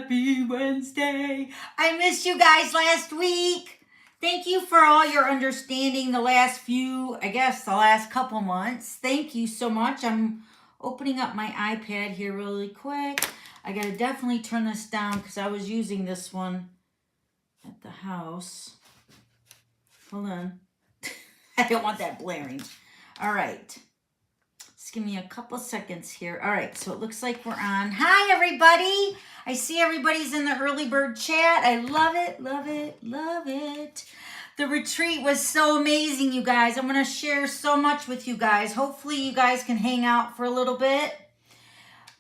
Happy Wednesday. I missed you guys last week. Thank you for all your understanding the last few, I guess the last couple months. Thank you so much. I'm opening up my iPad here really quick. I gotta definitely turn this down because I was using this one at the house. Hold on. I don't want that blaring. All right. Just give me a couple seconds here. All right, so it looks like we're on. Hi, everybody. I see everybody's in the early bird chat. I love it, love it, love it. The retreat was so amazing, you guys. I'm going to share so much with you guys. Hopefully, you guys can hang out for a little bit.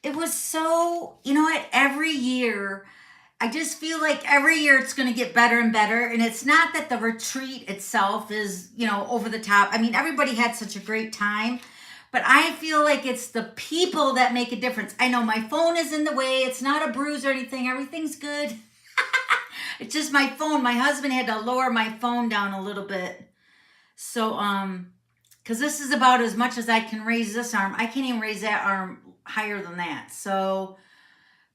It was so, you know what, every year, I just feel like every year it's going to get better and better. And it's not that the retreat itself is, you know, over the top. I mean, everybody had such a great time. But I feel like it's the people that make a difference. I know my phone is in the way. It's not a bruise or anything. Everything's good. It's just my phone. My husband had to lower my phone down a little bit. So, because this is about as much as I can raise this arm. I can't even raise that arm higher than that. So,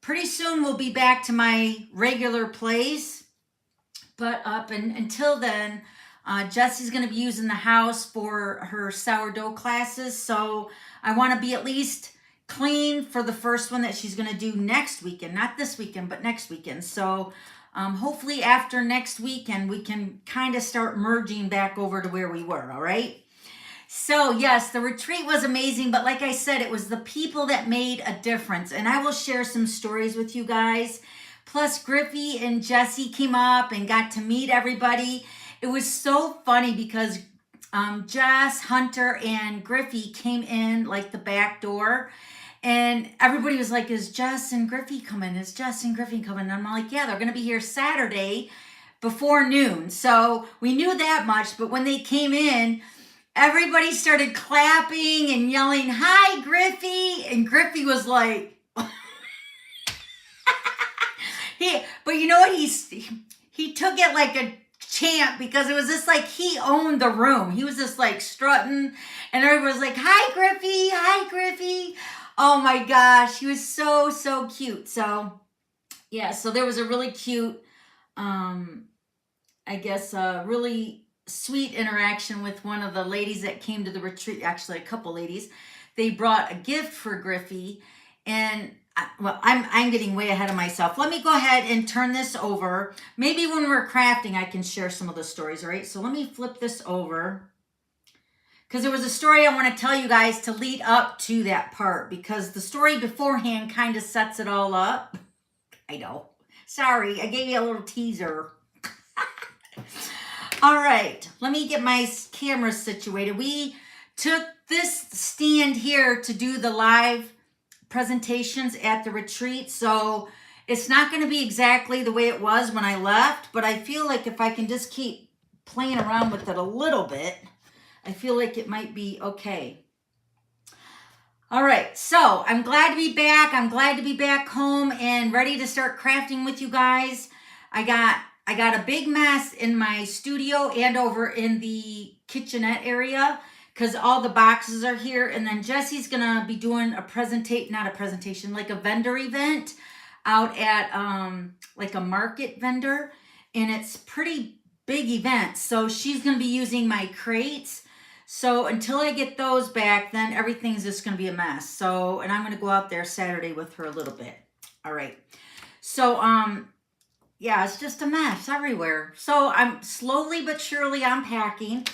pretty soon we'll be back to my regular place. But until then, Jesse's going to be using the house for her sourdough classes. So I want to be at least clean for the first one that she's going to do next weekend. Not this weekend, but next weekend. So hopefully after next weekend, we can kind of start merging back over to where we were. All right. So yes, the retreat was amazing. But like I said, it was the people that made a difference. And I will share some stories with you guys. Plus Griffey and Jesse came up and got to meet everybody. It was so funny because Jess, Hunter, and Griffey came in like the back door. And everybody was like, is Jess and Griffey coming? Is Jess and Griffey coming? And I'm like, yeah, they're going to be here Saturday before noon. So we knew that much. But when they came in, everybody started clapping and yelling, hi, Griffey. And Griffey was like, but you know what? He took it like a champ because it was just like he owned the room. He was just like strutting and everybody was like, hi, Griffey. Hi, Griffey. Oh my gosh. He was so, so cute. So yeah, so there was a really cute, I guess, really sweet interaction with one of the ladies that came to the retreat. Actually, a couple ladies. They brought a gift for Griffey and well, I'm getting way ahead of myself. Let me go ahead and turn this over. Maybe when we're crafting, I can share some of the stories, all right? So let me flip this over. Because there was a story I want to tell you guys to lead up to that part. Because the story beforehand kind of sets it all up. I know. Sorry, I gave you a little teaser. All right, let me get my camera situated. We took this stand here to do the live presentations at the retreat, so it's not going to be exactly the way it was when I left, but I feel like if I can just keep playing around with it a little bit, I feel like it might be okay. All right, so I'm glad to be back. I'm glad to be back home and ready to start crafting with you guys. I got a big mess in my studio and over in the kitchenette area, because all the boxes are here. And then Jesse's going to be doing a like a vendor event out at like a market vendor. And it's pretty big event. So she's going to be using my crates. So until I get those back, then everything's just going to be a mess. So, and I'm going to go out there Saturday with her a little bit. All right. So, yeah, it's just a mess everywhere. So I'm slowly but surely unpacking.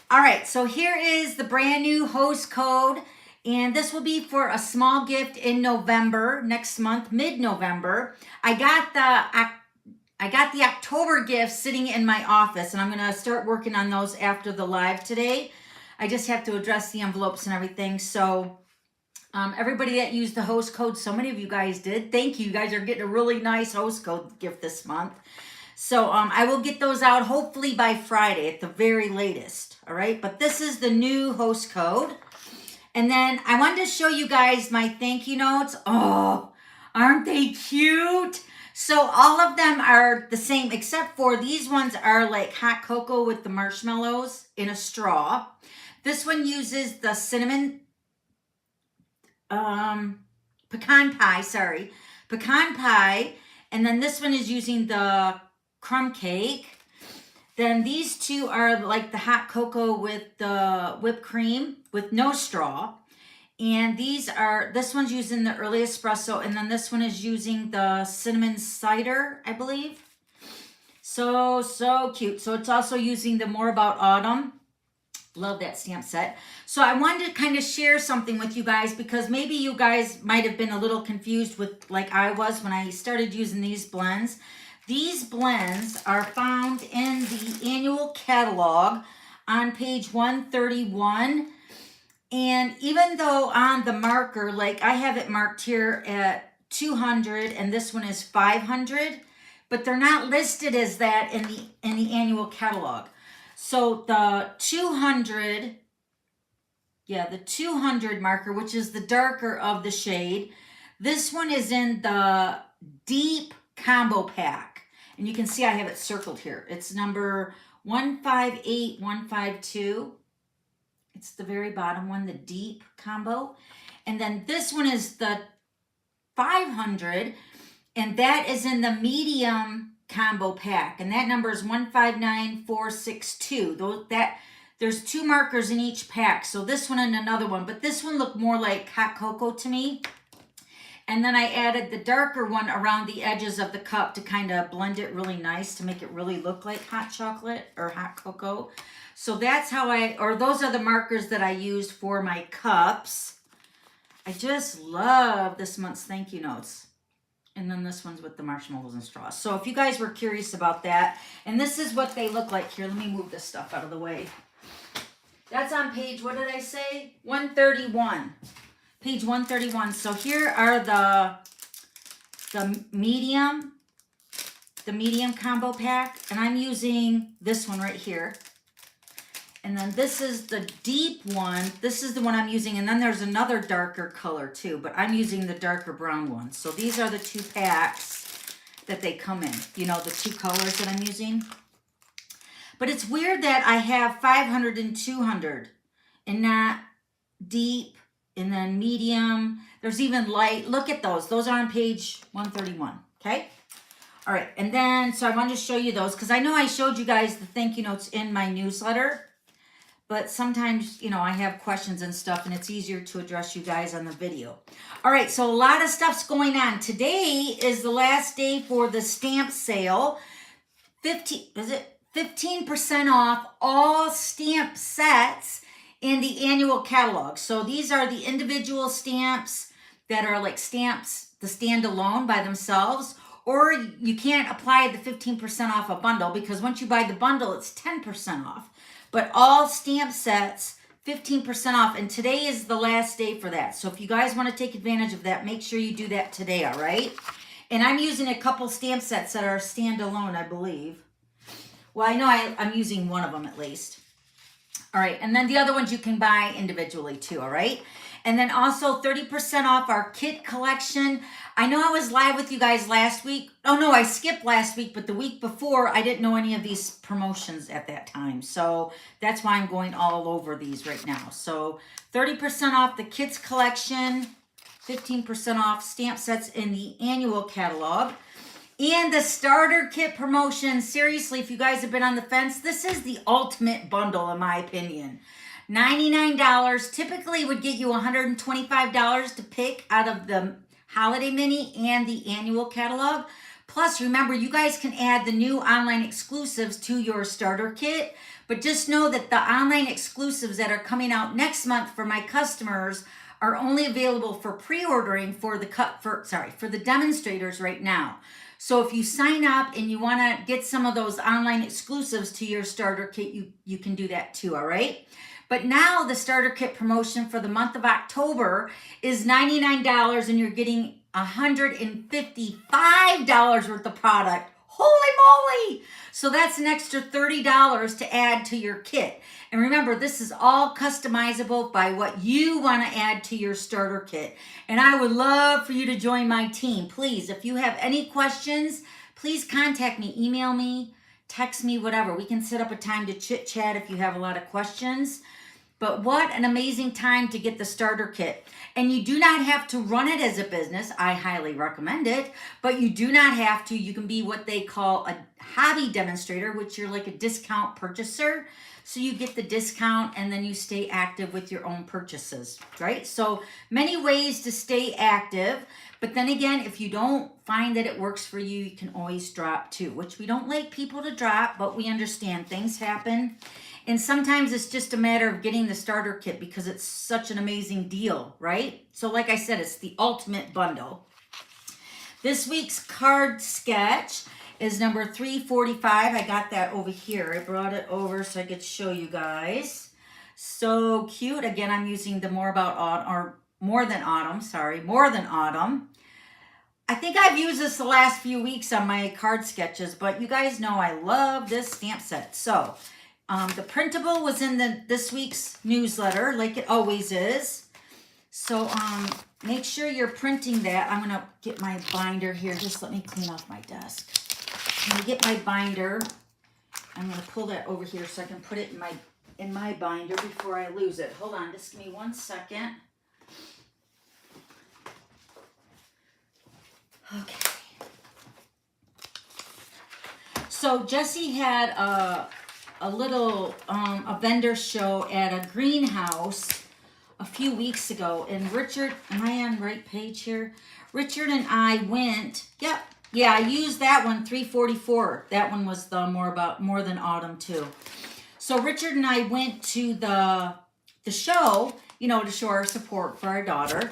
All right, so here is the brand new host code, and this will be for a small gift in November, next month, mid-November. I got the October gifts sitting in my office, and I'm going to start working on those after the live today. I just have to address the envelopes and everything. So everybody that used the host code, so many of you guys did. Thank you. You guys are getting a really nice host code gift this month. So I will get those out hopefully by Friday at the very latest. All right, but this is the new host code. And then I wanted to show you guys my thank you notes. Oh, aren't they cute? So all of them are the same, except for these ones are like hot cocoa with the marshmallows in a straw. This one uses the cinnamon pecan pecan pie, and then this one is using the crumb cake. Then these two are like the hot cocoa with the whipped cream with no straw. And this one's using the early espresso, and then this one is using the cinnamon cider, I believe. So cute. So it's also using the More About Autumn. Love that stamp set. So I wanted to kind of share something with you guys, because maybe you guys might have been a little confused with, like I was when I started using these blends. These blends are found in the annual catalog on page 131. And even though on the marker, like I have it marked here at 200 and this one is 500, but they're not listed as that in the annual catalog. So the 200, the 200 marker, which is the darker of the shade, this one is in the deep combo pack. And you can see I have it circled here. It's number 158152. It's the very bottom one, the deep combo. And then this one is the 500, and that is in the medium combo pack. And that number is 159462. There's two markers in each pack. So this one and another one, but this one looked more like hot cocoa to me. And then I added the darker one around the edges of the cup to kind of blend it really nice, to make it really look like hot chocolate or hot cocoa. So that's how those are the markers that I used for my cups. I just love this month's thank you notes. And then this one's with the marshmallows and straws. So if you guys were curious about that, and this is what they look like here. Let me move this stuff out of the way. That's on page, what did I say? 131. Page 131. So here are the medium combo pack, and I'm using this one right here. And then this is the deep one. This is the one I'm using, and then there's another darker color too, but I'm using the darker brown one. So these are the two packs that they come in, you know, the two colors that I'm using. But it's weird that I have 500 and 200 and not deep, and then medium. There's even light. Look at those. Those are on page 131, okay? All right, and then, so I wanted to show you those, because I know I showed you guys the thank you notes in my newsletter, but sometimes, you know, I have questions and stuff, and it's easier to address you guys on the video. All right, so a lot of stuff's going on. Today is the last day for the stamp sale. 15% off all stamp sets in the annual catalog. So these are the individual stamps that are like stamps to stand alone by themselves, or you can't apply the 15% off a bundle, because once you buy the bundle, it's 10% off. But all stamp sets, 15% off, and today is the last day for that. So if you guys want to take advantage of that, make sure you do that today, all right? And I'm using a couple stamp sets that are standalone, I believe. Well, I know I'm using one of them at least. All right, and then the other ones you can buy individually too, all right? And then also 30% off our kit collection. I know I was live with you guys last week. Oh no, I skipped last week, but the week before, I didn't know any of these promotions at that time. So that's why I'm going all over these right now. So 30% off the kits collection, 15% off stamp sets in the annual catalog. And the starter kit promotion, seriously, if you guys have been on the fence, this is the ultimate bundle in my opinion. $99 typically would get you $125 to pick out of the holiday mini and the annual catalog. Plus, remember, you guys can add the new online exclusives to your starter kit. But just know that the online exclusives that are coming out next month for my customers are only available for pre-ordering for the demonstrators right now. So if you sign up and you want to get some of those online exclusives to your starter kit, you can do that too, all right? But now the starter kit promotion for the month of October is $99, and you're getting $155 worth of product. Holy moly! So that's an extra $30 to add to your kit. And remember, this is all customizable by what you want to add to your starter kit. And I would love for you to join my team. Please, if you have any questions, please contact me, email me, text me, whatever. We can set up a time to chit chat if you have a lot of questions. But what an amazing time to get the starter kit. And you do not have to run it as a business. I highly recommend it, but you do not have to. You can be what they call a hobby demonstrator, which you're like a discount purchaser. So you get the discount and then you stay active with your own purchases, right? So many ways to stay active. But then again, if you don't find that it works for you, you can always drop too, which we don't like people to drop, but we understand things happen. And sometimes it's just a matter of getting the starter kit because it's such an amazing deal, right? So like I said, it's the ultimate bundle. This week's card sketch is number 345. I got that over here. I brought it over so I could show you guys. So cute. Again, I'm using the More Than Autumn. I think I've used this the last few weeks on my card sketches, but you guys know I love this stamp set. So the printable was in this week's newsletter, like it always is. So make sure you're printing that. I'm going to get my binder here. Just let me clean off my desk. I'm going to get my binder. I'm going to pull that over here so I can put it in my binder before I lose it. Hold on, just give me 1 second. Okay. So Jessie had a little a vendor show at a greenhouse a few weeks ago, and Richard, am I on the right page here? Richard and I went, yeah, I used that one, 344. That one was the More Than Autumn too. So Richard and I went to the show, you know, to show our support for our daughter.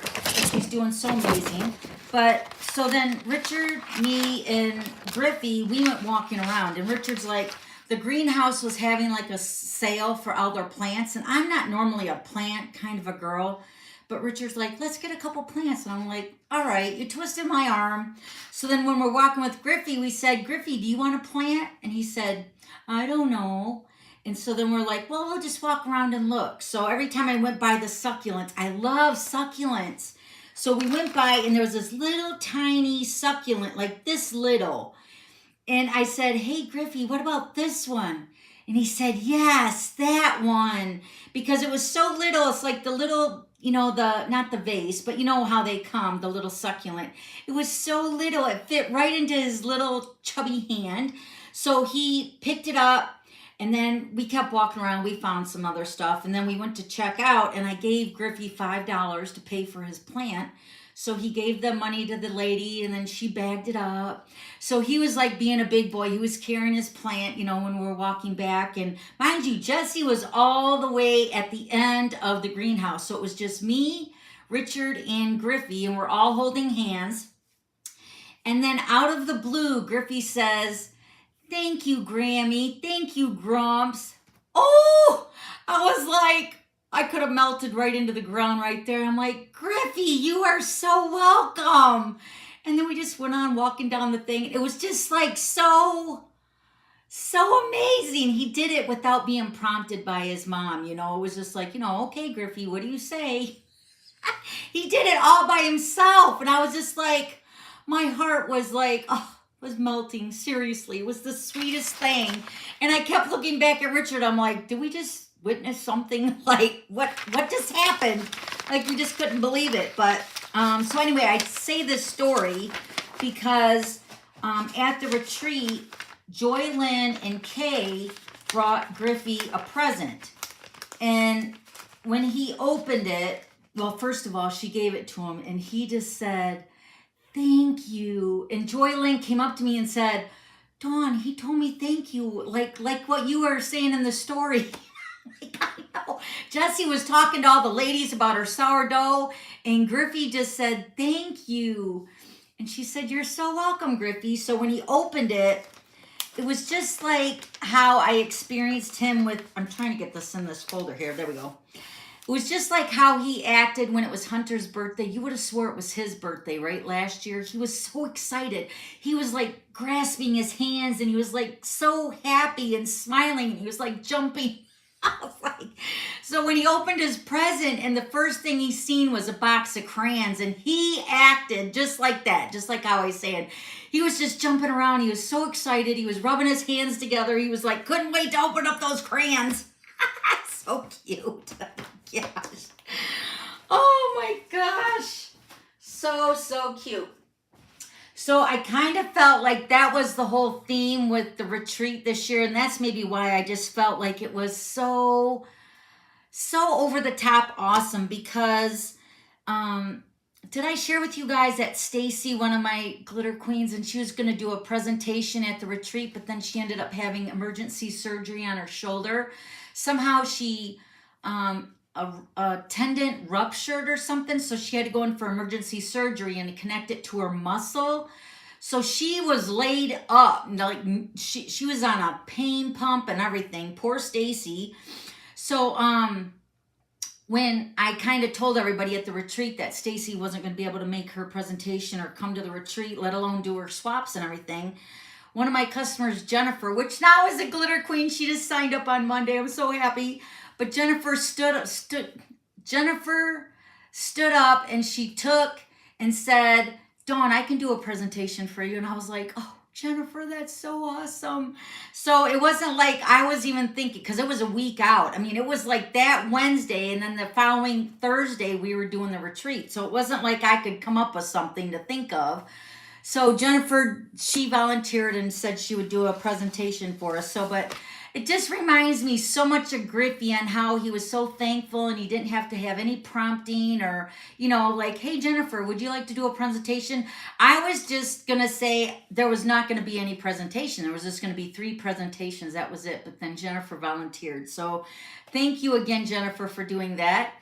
She's doing so amazing. But so then Richard, me, and Griffey, we went walking around, and Richard's like, the greenhouse was having like a sale for all their plants, and I'm not normally a plant kind of a girl, but Richard's like, let's get a couple plants, and I'm like, all right. You twisted my arm. So then when we're walking with Griffey, we said, Griffey, do you want a plant? And he said, I don't know. And so then we're like, well, we'll just walk around and look. So every time I went by the succulents, I love succulents. So we went by and there was this little tiny succulent, like this little. And I said, hey, Griffey, what about this one? And he said, yes, that one. Because it was so little, it's like the little, you know, not the vase, but you know how they come, the little succulent. It was so little, it fit right into his little chubby hand. So he picked it up. And then we kept walking around. We found some other stuff. And then we went to check out. And I gave Griffey $5 to pay for his plant. So he gave the money to the lady. And then she bagged it up. So he was like being a big boy. He was carrying his plant, you know, when we were walking back. And mind you, Jessie was all the way at the end of the greenhouse. So it was just me, Richard, and Griffey. And we're all holding hands. And then out of the blue, Griffey says, thank you, Grammy. Thank you, Grumps. Oh, I was like, I could have melted right into the ground right there. I'm like, Griffey, you are so welcome. And then we just went on walking down the thing. It was just like so amazing. He did it without being prompted by his mom. You know, it was just like, you know, okay, Griffey, what do you say? He did it all by himself. And I was just like, my heart was like, oh, was melting. Seriously, it was the sweetest thing. And I kept looking back at Richard. I'm like, did we just witness something? Like, what just happened? Like, we just couldn't believe it. But so anyway, I say this story because at the retreat, Joy Lynn and Kay brought Griffey a present. And when he opened it, well, first of all, she gave it to him, and he just said, thank you. And Joy Lynn came up to me and said, Dawn, he told me thank you, like what you were saying in the story. Like, I know. Jessie was talking to all the ladies about her sourdough, and Griffey just said, thank you. And she said, you're so welcome, Griffey. So when he opened it, it was just like how I experienced him with, I'm trying to get this in this folder here. There we go. It was just like how he acted when it was Hunter's birthday. You would have swore it was his birthday, right? Last year. He was so excited. He was like grasping his hands, and he was like so happy and smiling. He was like jumping. I was like, so when he opened his present, and the first thing he seen was a box of crayons, and he acted just like that, just like how I said. He was just jumping around. He was so excited. He was rubbing his hands together. He was like, couldn't wait to open up those crayons. So cute. Gosh. Oh my gosh. So cute. So I kind of felt like that was the whole theme with the retreat this year. And that's maybe why I just felt like it was so over the top awesome because did I share with you guys that Stacy, one of my glitter queens, and she was going to do a presentation at the retreat, but then she ended up having emergency surgery on her shoulder. Somehow she a tendon ruptured or something, so she had to go in for emergency surgery and connect it to her muscle. So she was laid up, like she was on a pain pump and everything. Poor Stacy. So when I kind of told everybody at the retreat that Stacy wasn't going to be able to make her presentation or come to the retreat, let alone do her swaps and everything, one of my customers, Jennifer, which now is a glitter queen, she just signed up on Monday. I'm so happy. But Jennifer stood up and she took and said, Dawn, I can do a presentation for you. And I was like, oh, Jennifer, that's so awesome. So it wasn't like I was even thinking, because it was a week out. I mean, it was like that Wednesday, and then the following Thursday we were doing the retreat. So it wasn't like I could come up with something to think of. So Jennifer, she volunteered and said she would do a presentation for us. So, but it just reminds me so much of Griffey and how he was so thankful and he didn't have to have any prompting or, you know, like, hey, Jennifer, would you like to do a presentation? I was just going to say there was not going to be any presentation. There was just going to be 3 presentations. That was it. But then Jennifer volunteered. So thank you again, Jennifer, for doing that.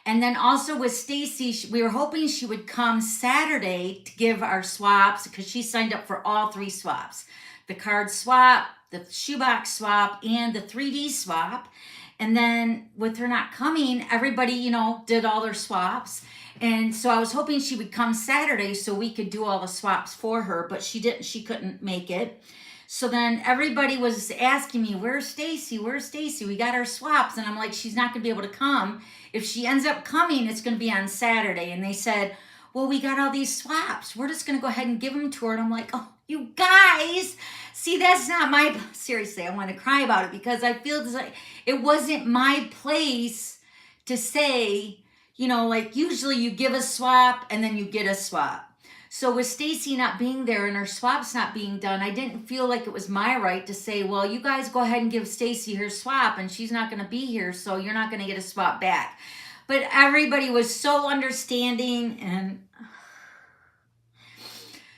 And then also with Stacy, we were hoping she would come Saturday to give our swaps because she signed up for all 3 swaps. The card swap, the shoebox swap, and the 3D swap. And then with her not coming, everybody, you know, did all their swaps. And so I was hoping she would come Saturday so we could do all the swaps for her, but she didn't, she couldn't make it. So then everybody was asking me, where's Stacy? Where's Stacy? We got our swaps. And I'm like, she's not going to be able to come. If she ends up coming, it's going to be on Saturday. And they said, well, we got all these swaps. We're just going to go ahead and give them to her. And I'm like, oh, you guys, see, that's not my, seriously, I want to cry about it because I feel like it wasn't my place to say, you know, like usually you give a swap and then you get a swap. So with Stacy not being there and her swaps not being done, I didn't feel like it was my right to say, well, you guys go ahead and give Stacy her swap and she's not going to be here, so you're not going to get a swap back. But everybody was so understanding, and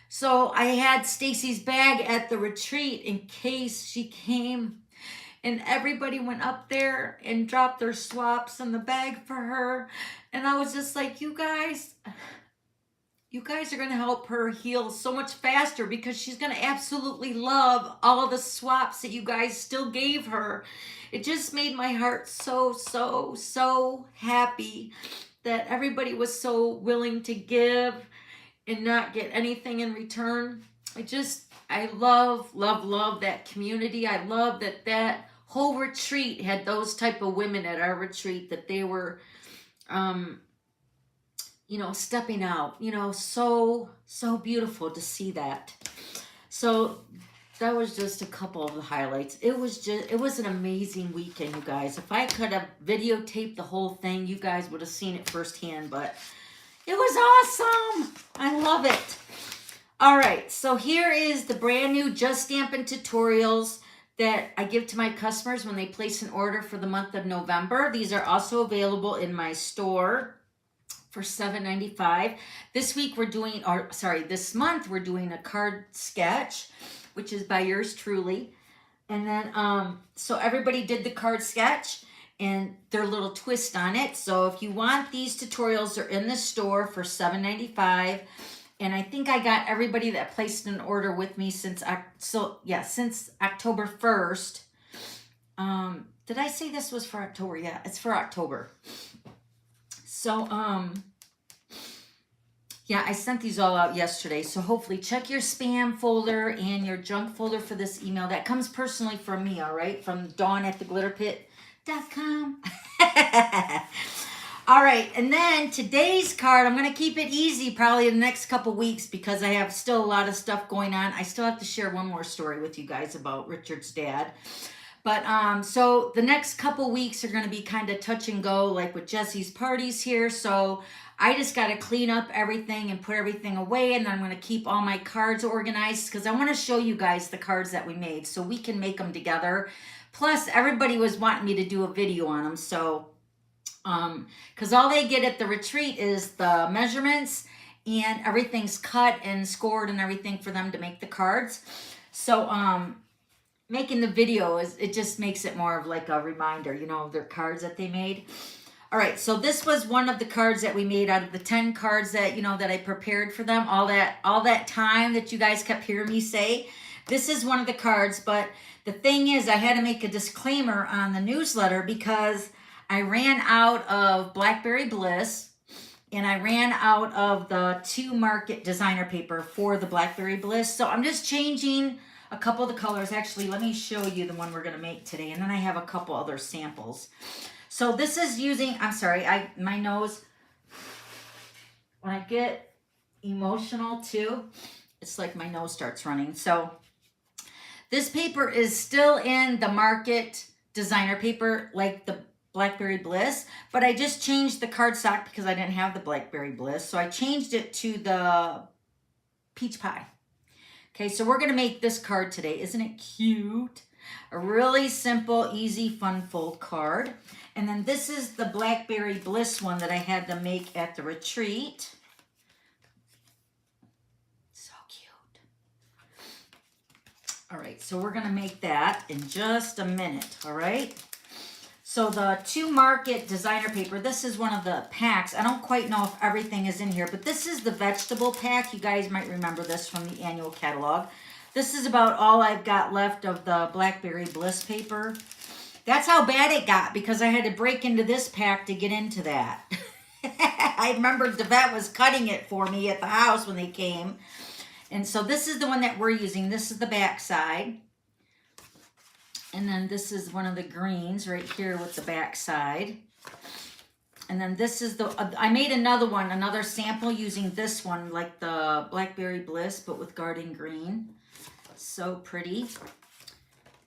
so I had Stacy's bag at the retreat in case she came, and everybody went up there and dropped their swaps in the bag for her. And I was just like, you guys are going to help her heal so much faster because she's going to absolutely love all the swaps that you guys still gave her. It just made my heart so happy that everybody was so willing to give and not get anything in return. I love that community. I love that whole retreat had those type of women at our retreat, that they were, you know, stepping out, you know, so beautiful to see that. So that was just a couple of the highlights. It was an amazing weekend, you guys. If I could have videotaped the whole thing, you guys would have seen it firsthand, but it was awesome. I love it. All right, so here is the brand new Just Stampin' tutorials that I give to my customers when they place an order for the month of November. These are also available in my store for $7.95. This month we're doing a card sketch, which is by yours truly. And then, so everybody did the card sketch and their little twist on it. So if you want these tutorials, they're in the store for $7.95. And I think I got everybody that placed an order with me since October 1st. Did I say this was for October? Yeah, it's for October. So, yeah, I sent these all out yesterday. So hopefully check your spam folder and your junk folder for this email. That comes personally from me, all right? From dawn@theglitterpit.com. All right, and then today's card, I'm going to keep it easy probably in the next couple weeks because I have still a lot of stuff going on. I still have to share one more story with you guys about Richard's dad. But so the next couple weeks are going to be kind of touch and go, like with Jesse's parties here. So I just got to clean up everything and put everything away, and then I'm going to keep all my cards organized because I want to show you guys the cards that we made so we can make them together. Plus, everybody was wanting me to do a video on them, so because all they get at the retreat is the measurements, and everything's cut and scored and everything for them to make the cards. So making the video it just makes it more of like a reminder, you know, of their cards that they made. All right, so this was one of the cards that we made out of the 10 cards that, you know, that I prepared for them. All that time that you guys kept hearing me say. This is one of the cards, but the thing is I had to make a disclaimer on the newsletter because I ran out of Blackberry Bliss and I ran out of the 2 Market designer paper for the Blackberry Bliss. So I'm just changing a couple of the colors. Actually, let me show you the one we're going to make today, and then I have a couple other samples. So this is using, I'm sorry, my nose, when I get emotional too, it's like my nose starts running. So this paper is still in the Market designer paper, like the Blackberry Bliss, but I just changed the cardstock because I didn't have the Blackberry Bliss. So I changed it to the Peach Pie. Okay, so we're gonna make this card today. Isn't it cute? A really simple, easy, fun fold card. And then this is the Blackberry Bliss one that I had to make at the retreat. So cute. All right, so we're gonna make that in just a minute, all right? So the 2 Market designer paper, this is one of the packs. I don't quite know if everything is in here, but this is the vegetable pack. You guys might remember this from the annual catalog. This is about all I've got left of the Blackberry Bliss paper. That's how bad it got because I had to break into this pack to get into that. I remember Devette was cutting it for me at the house when they came. And so this is the one that we're using. This is the back side. And then this is one of the greens right here with the back side. And then this is I made another one, another sample using this one, like the Blackberry Bliss, but with garden green. So pretty.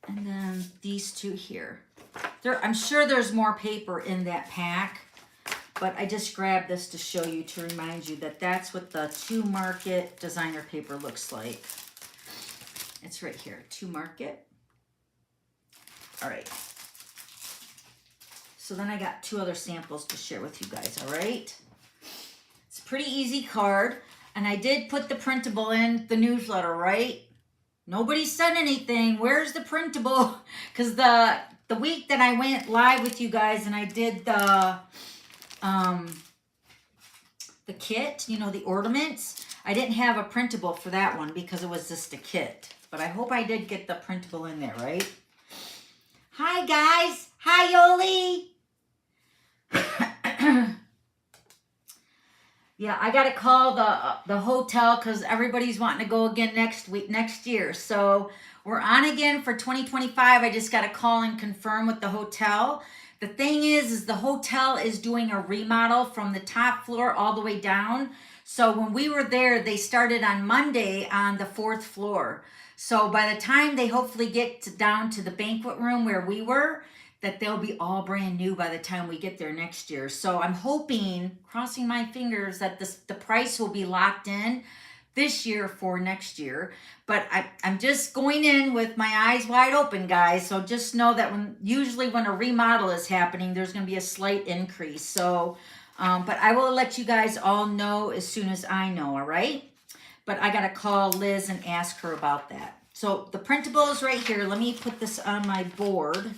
And then these 2 here. I'm sure there's more paper in that pack, but I just grabbed this to show you, to remind you that that's what the 2 Market designer paper looks like. It's right here, 2 Market. All right. So then I got 2 other samples to share with you guys, all right? It's a pretty easy card, and I did put the printable in the newsletter, right? Nobody said anything. Where's the printable? Because the week that I went live with you guys and I did the kit, you know, the ornaments, I didn't have a printable for that one because it was just a kit. But I hope I did get the printable in there, right? Hi, guys. Hi, Yoli. Yeah, I got to call the hotel because everybody's wanting to go again next year. So we're on again for 2025. I just got to call and confirm with the hotel. The thing is the hotel is doing a remodel from the top floor all the way down. So when we were there, they started on Monday on the 4th floor. So by the time they hopefully get down to the banquet room where we were, that they'll be all brand new by the time we get there next year. So I'm hoping, crossing my fingers, that the price will be locked in this year for next year. But I'm just going in with my eyes wide open, guys. So just know that usually when a remodel is happening, there's going to be a slight increase. So, but I will let you guys all know as soon as I know, all right? But I got to call Liz and ask her about that. So the printable is right here. Let me put this on my board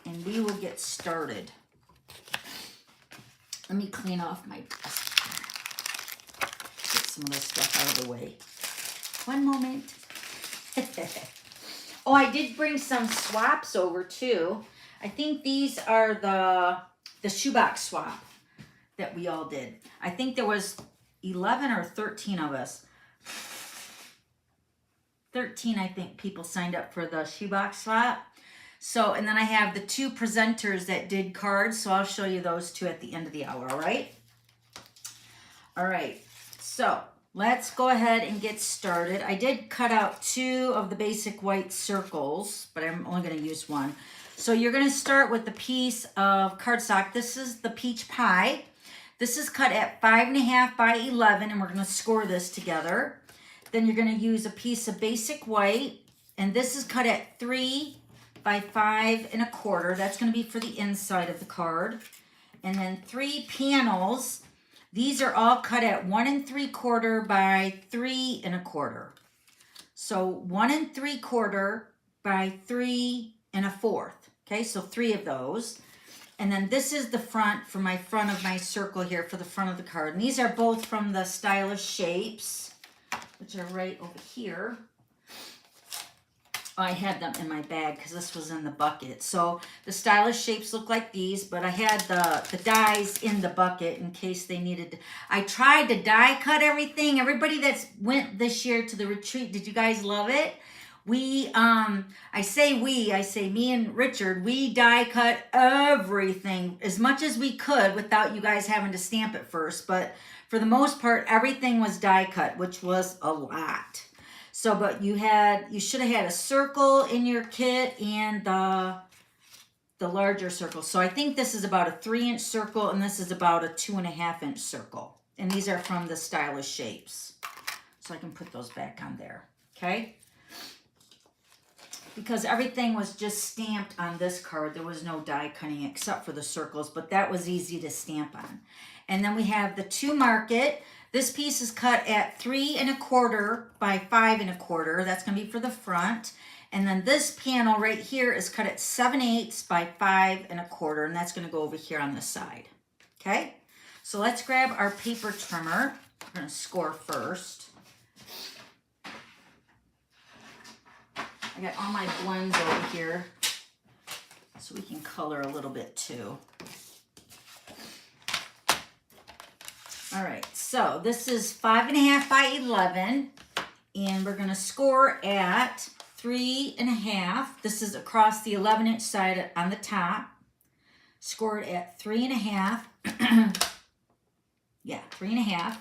and we will get started. Let me clean off my desk. Get some of this stuff out of the way. One moment. Oh, I did bring some swaps over too. I think these are the shoebox swap that we all did. I think there was 11 or 13 of us. 13, I think, people signed up for the shoebox swap. So, and then I have the 2 presenters that did cards, so I'll show you those 2 at the end of the hour, all right? All right, so let's go ahead and get started. I did cut out 2 of the basic white circles, but I'm only going to use 1. So you're going to start with the piece of cardstock. This is the peach pie. This is cut at 5.5 by 11, and we're going to score this together. Then you're going to use a piece of basic white, and this is cut at 3 by 5.25. That's going to be for the inside of the card. And then 3 panels. These are all cut at 1 3/4 by 3 1/4. So 1 3/4 by 3 1/4. Okay, so 3 of those. And then this is the front for my front of my circle here for the front of the card. And these are both from the Stylish Shapes, which are right over here. I had them in my bag because this was in the bucket. So the Stylish Shapes look like these, but I had the dies in the bucket in case they needed to. I tried to die cut everything. Everybody that's went this year to the retreat, did you guys love it? I say me and Richard, we die cut everything as much as we could without you guys having to stamp it first. But for the most part, everything was die cut, which was a lot. So, but you should have had a circle in your kit and the larger circle. So I think this is about a 3-inch circle and this is about a 2.5-inch circle. And these are from the Stylish Shapes. So I can put those back on there, okay? Because everything was just stamped on this card. There was no die cutting except for the circles, but that was easy to stamp on. And then we have the To Market. This piece is cut at 3 1/4 by 5 1/4. That's going to be for the front. And then this panel right here is cut at 7/8 by 5 1/4. And that's going to go over here on the side. Okay? So let's grab our paper trimmer. We're going to score first. I got all my blends over here so we can color a little bit too. All right, so this is 5.5 by 11, and we're gonna score at 3.5. This is across the 11-inch side on the top. Scored at 3.5. Yeah, 3.5.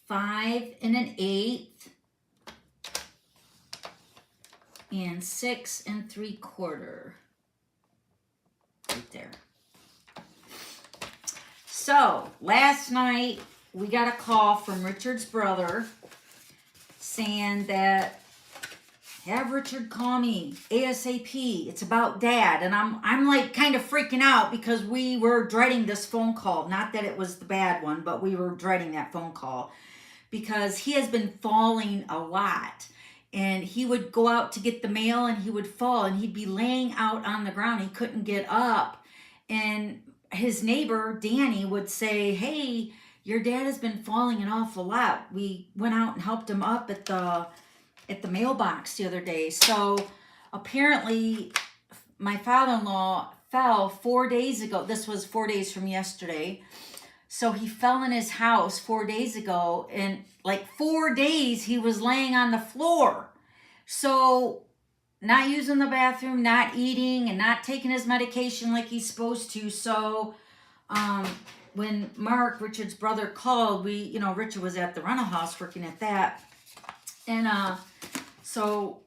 5 1/8. And 6 3/4. Right there. So, last night we got a call from Richard's brother saying that have Richard call me ASAP. It's about Dad. And I'm like kind of freaking out because we were dreading this phone call. Not that it was the bad one, but we were dreading that phone call because he has been falling a lot. And he would go out to get the mail and he would fall and he'd be laying out on the ground. He couldn't get up. And his neighbor, Danny, would say, hey, your dad has been falling an awful lot. We went out and helped him up at the mailbox the other day. So apparently my father-in-law fell 4 days ago. This was 4 days from yesterday. So he fell in his house 4 days ago, and like 4 days he was laying on the floor. So not using the bathroom, not eating, and not taking his medication like he's supposed to. So when Mark, Richard's brother, called, Richard was at the rental house working at that. And so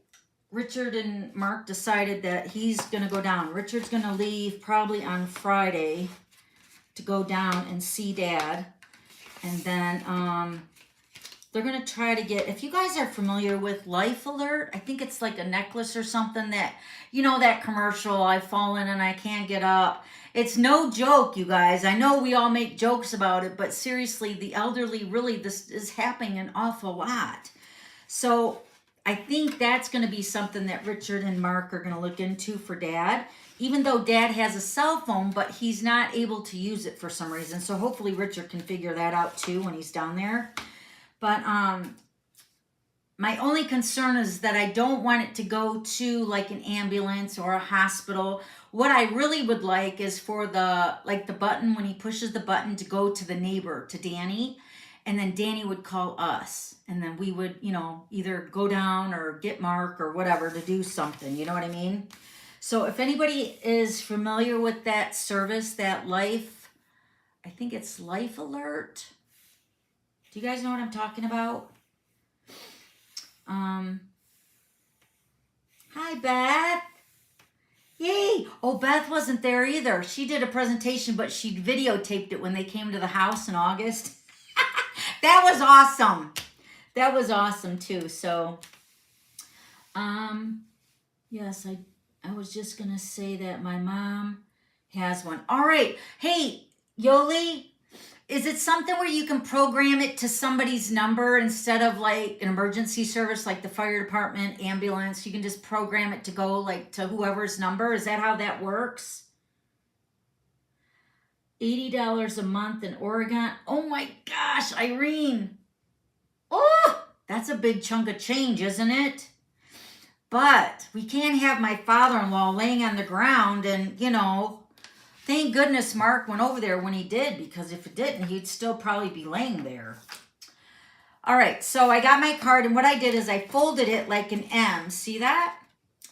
Richard and Mark decided that he's going to go down. Richard's going to leave probably on Friday to go down and see Dad. And then they're going to try to get, if you guys are familiar with Life Alert, I think it's like a necklace or something that, that commercial, I've fallen and I can't get up. It's no joke, you guys. I know we all make jokes about it, but seriously, the elderly, really, this is happening an awful lot. So I think that's going to be something that Richard and Mark are going to look into for Dad, even though Dad has a cell phone, but he's not able to use it for some reason. So hopefully Richard can figure that out too when he's down there. But my only concern is that I don't want it to go to like an ambulance or a hospital. What I really would like is for the button, when he pushes the button, to go to the neighbor, to Danny. And then Danny would call us. And then we would, either go down or get Mark or whatever to do something. You know what I mean? So if anybody is familiar with that service, that I think it's Life Alert. Do you guys know what I'm talking about? Hi, Beth. Yay. Oh, Beth wasn't there either. She did a presentation, but she videotaped it when they came to the house in August. That was awesome. That was awesome too. So, yes, I was just going to say that my mom has one. All right. Hey, Yoli, is it something where you can program it to somebody's number instead of like an emergency service like the fire department, ambulance? You can just program it to go like to whoever's number. Is that how that works? $80 a month in Oregon. Oh my gosh, Irene. Oh, that's a big chunk of change, isn't it? But we can't have my father-in-law laying on the ground and, you know, thank goodness Mark went over there when he did, because if it didn't, he'd still probably be laying there. All right, so I got my card, and what I did is I folded it like an M. See that?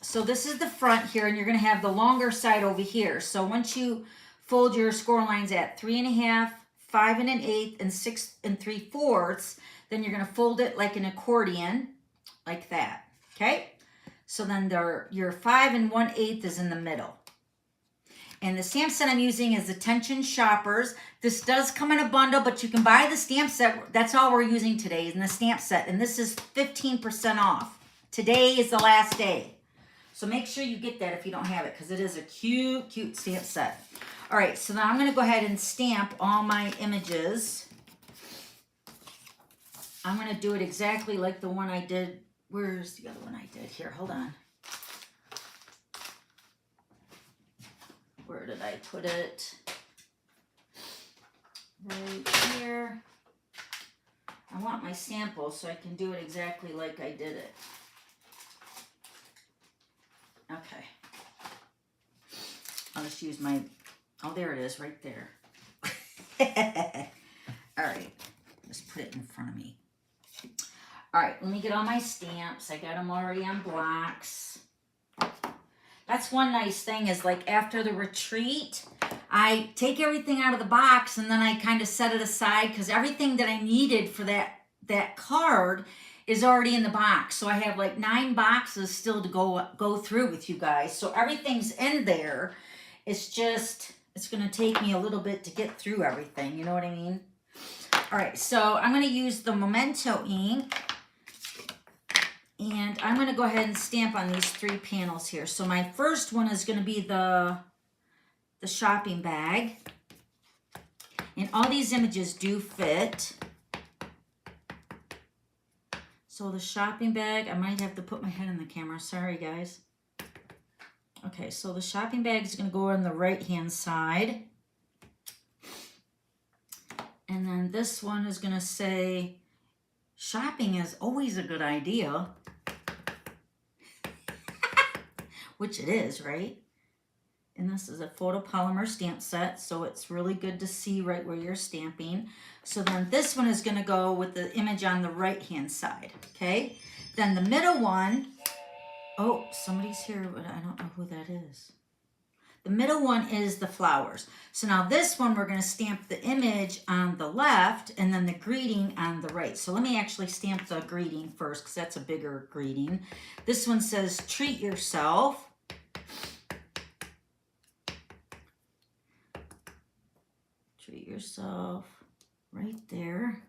So this is the front here, and you're going to have the longer side over here. So once you fold your score lines at 3 1/2, 5 1/8, and 6 3/4, then you're going to fold it like an accordion, like that. Okay? So then your 5 1/8 is in the middle. And the stamp set I'm using is Attention Shoppers. This does come in a bundle, but you can buy the stamp set. That's all we're using today in the stamp set. And this is 15% off. Today is the last day. So make sure you get that if you don't have it, because it is a cute, cute stamp set. All right, so now I'm going to go ahead and stamp all my images. I'm going to do it exactly like the one I did. Where's the other one I did? Here, hold on. Where did I put it? Right here. I want my sample so I can do it exactly like I did it. Okay. I'll just use my, oh, there it is right there. All right. Just put it in front of me. All right, let me get all my stamps. I got them already on blocks. That's one nice thing is like after the retreat, I take everything out of the box and then I kind of set it aside because everything that I needed for that card is already in the box. So I have like 9 boxes still to go through with you guys. So everything's in there. It's just, it's going to take me a little bit to get through everything. You know what I mean? All right, so I'm going to use the Memento ink. And I'm going to go ahead and stamp on these 3 panels here. So my first one is going to be the shopping bag. And all these images do fit. So the shopping bag, I might have to put my head in the camera. Sorry, guys. Okay, so the shopping bag is going to go on the right-hand side. And then this one is going to say, shopping is always a good idea. Which it is, right? And this is a photopolymer stamp set, so it's really good to see right where you're stamping. So then this one is going to go with the image on the right-hand side, okay? Then the middle one, oh, somebody's here, but I don't know who that is. The middle one is the flowers. So now this one, we're going to stamp the image on the left and then the greeting on the right. So let me actually stamp the greeting first because that's a bigger greeting. This one says, treat yourself. Treat yourself right there.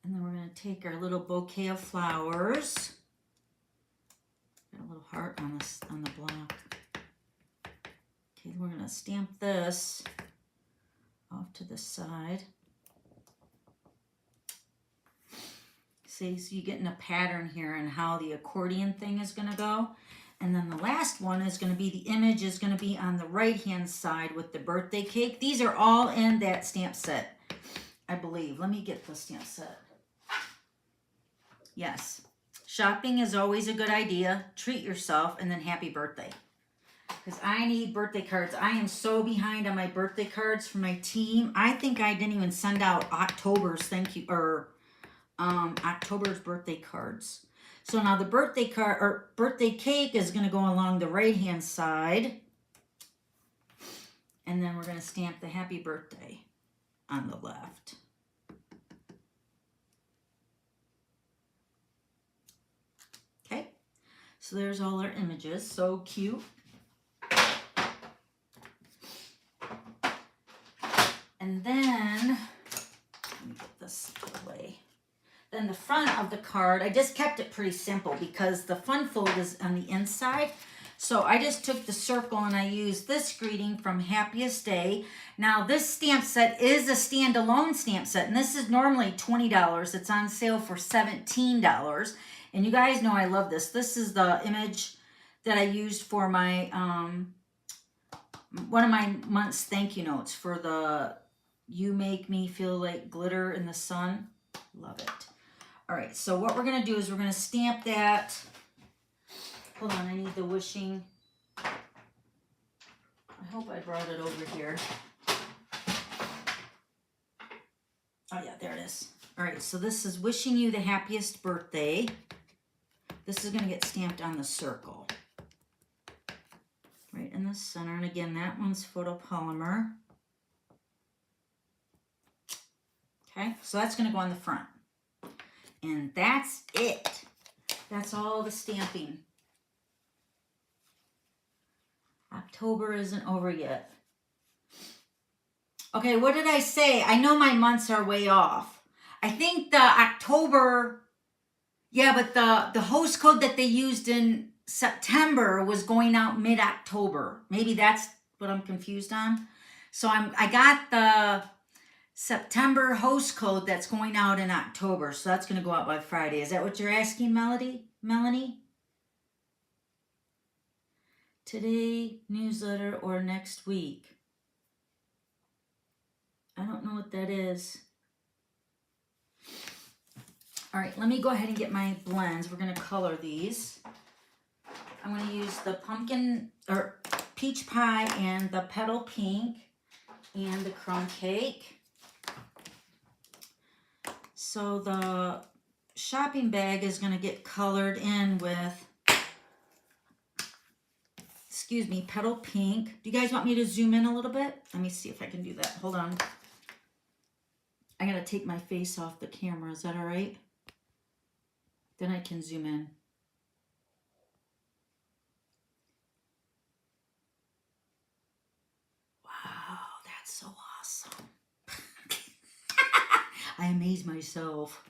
And then we're going to take our little bouquet of flowers. Got a little heart on this on the block. Okay, we're going to stamp this off to the side. See, so you're getting a pattern here and how the accordion thing is going to go. And then the last one is going to be, the image is going to be on the right-hand side with the birthday cake. These are all in that stamp set, I believe. Let me get the stamp set. Yes. Shopping is always a good idea. Treat yourself, and then happy birthday. Because I need birthday cards. I am so behind on my birthday cards for my team. I think I didn't even send out October's October's birthday cards. So now the birthday card or birthday cake is going to go along the right-hand side. And then we're going to stamp the happy birthday on the left. Okay, so there's all our images. So cute. And then, let me get this away. Then the front of the card, I just kept it pretty simple because the fun fold is on the inside. So I just took the circle and I used this greeting from Happiest Day. Now this stamp set is a standalone stamp set, and this is normally $20. It's on sale for $17. And you guys know I love this. This is the image that I used for my, one of my month's thank you notes for the You Make Me Feel Like Glitter in the Sun. Love it. All right, so what we're gonna do is we're gonna stamp that. Hold on, I need the wishing. I hope I brought it over here. Oh yeah, there it is. All right, so this is wishing you the happiest birthday. This is gonna get stamped on the circle. Right in the center, and again, that one's photopolymer. Okay, so that's gonna go on the front. And that's it. That's all the stamping. October isn't over yet. Okay, what did I say? I know my months are way off. I think the October, yeah, but the host code that they used in September was going out mid-October. Maybe that's what I'm confused on. So I got the September host code that's going out in October. So that's going to go out by Friday. Is that what you're asking, Melanie? Today, newsletter, or next week? I don't know what that is. All right, let me go ahead and get my blends. We're going to color these. I'm going to use the pumpkin or peach pie and the petal pink and the crumb cake. So the shopping bag is going to get colored in with, excuse me, petal pink. Do you guys want me to zoom in a little bit? Let me see if I can do that. Hold on. I got to take my face off the camera. Is that all right? Then I can zoom in. Wow, that's so awesome. I amaze myself.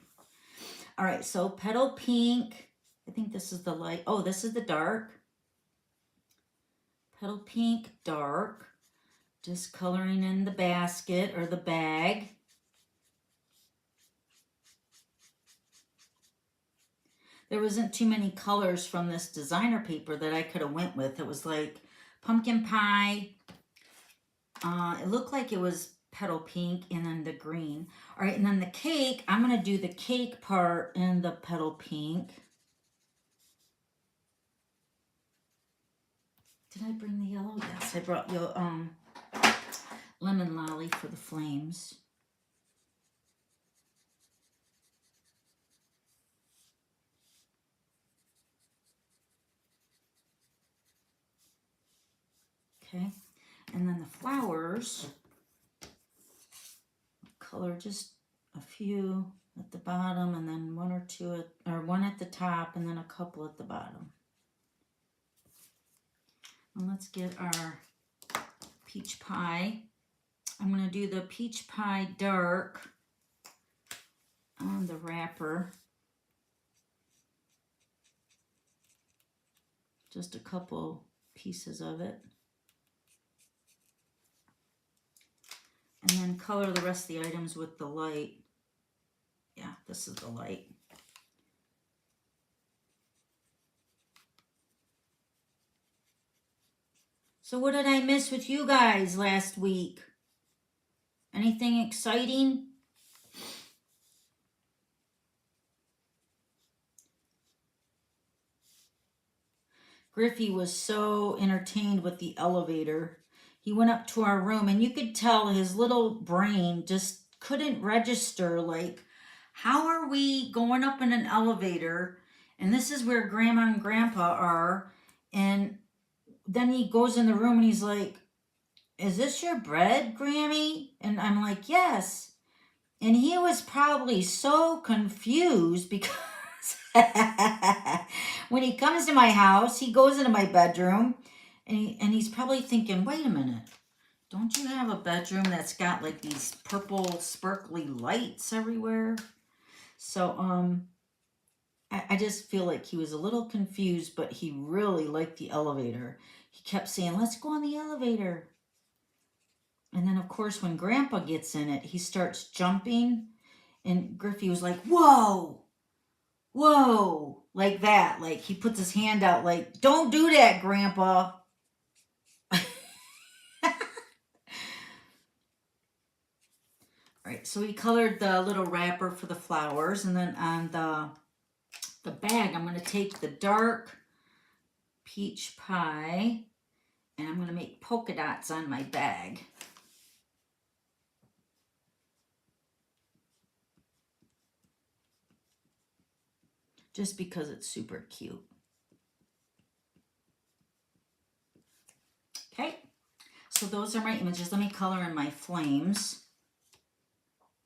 All right, so petal pink. I think this is the light. Oh, this is the dark. Petal pink, dark. Just coloring in the basket or the bag. There wasn't too many colors from this designer paper that I could have went with. It was like pumpkin pie. It looked like it was petal pink and then the green. All right, and then the cake, I'm going to do the cake part in the petal pink. Did I bring the yellow? Yes, I brought lemon lolly for the flames. Okay, and then the flowers, color just a few at the bottom and then one or two, or one at the top and then a couple at the bottom. And let's get our peach pie. I'm going to do the peach pie dark on the wrapper. Just a couple pieces of it. And then color the rest of the items with the light. Yeah, this is the light. So what did I miss with you guys last week? Anything exciting? Griffey was so entertained with the elevator. He went up to our room and you could tell his little brain just couldn't register, like, how are we going up in an elevator? And this is where Grandma and Grandpa are. And then he goes in the room and he's like, is this your bread, Grammy? And I'm like, yes. And he was probably so confused because when he comes to my house, he goes into my bedroom and he's probably thinking, wait a minute. Don't you have a bedroom that's got like these purple sparkly lights everywhere? So, I just feel like he was a little confused, but he really liked the elevator. He kept saying, let's go on the elevator. And then, of course, when Grandpa gets in it, he starts jumping. And Griffey was like, whoa, whoa, like that. Like he puts his hand out like, don't do that, Grandpa. Right, so we colored the little wrapper for the flowers. And then on the bag, I'm going to take the dark peach pie. And I'm going to make polka dots on my bag. Just because it's super cute. Okay, so those are my images. Let me color in my flames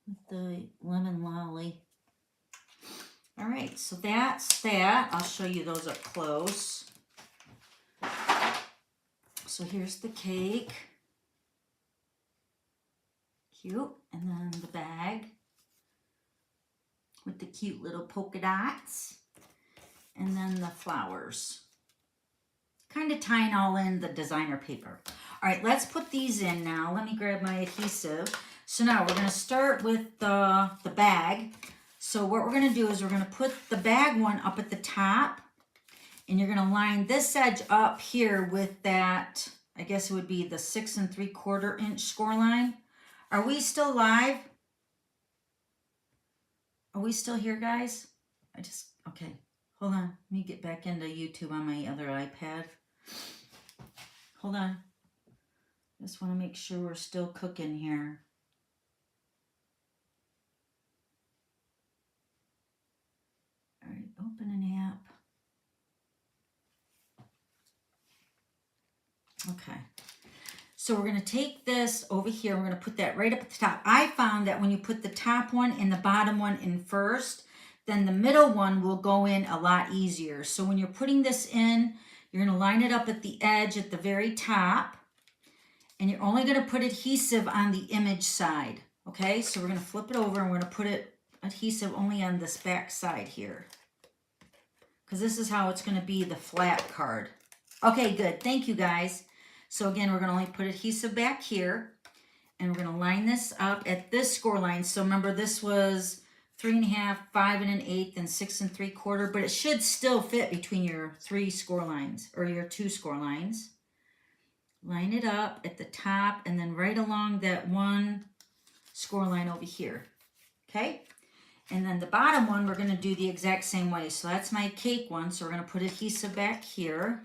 with the lemon lolly. All right, so that's that. I'll show you those up close. So here's the cake. Cute. And then the bag with the cute little polka dots. And then the flowers. Kind of tying all in the designer paper. All right, let's put these in now. Let me grab my adhesive. So now we're going to start with the bag. So what we're going to do is we're going to put the bag one up at the top. And you're going to line this edge up here with that, I guess it would be the 6 3/4 inch score line. Are we still live? Are we still here, guys? Okay. Hold on. Let me get back into YouTube on my other iPad. Hold on. Just want to make sure we're still cooking here. All right, open an app. Okay. So we're going to take this over here. We're going to put that right up at the top. I found that when you put the top one and the bottom one in first, then the middle one will go in a lot easier. So when you're putting this in, you're going to line it up at the edge at the very top. And you're only going to put adhesive on the image side. Okay, so we're going to flip it over and we're going to put it adhesive only on this back side here. Because this is how it's going to be the flat card. Okay, good. Thank you, guys. So again, we're going to only put adhesive back here. And we're going to line this up at this score line. So remember, this was 3 1/2, 5 1/8, and 6 3/4. But it should still fit between your 3 score lines or your 2 score lines. Line it up at the top and then right along that one score line over here. Okay? And then the bottom one, we're going to do the exact same way. So that's my cake one. So we're going to put adhesive back here.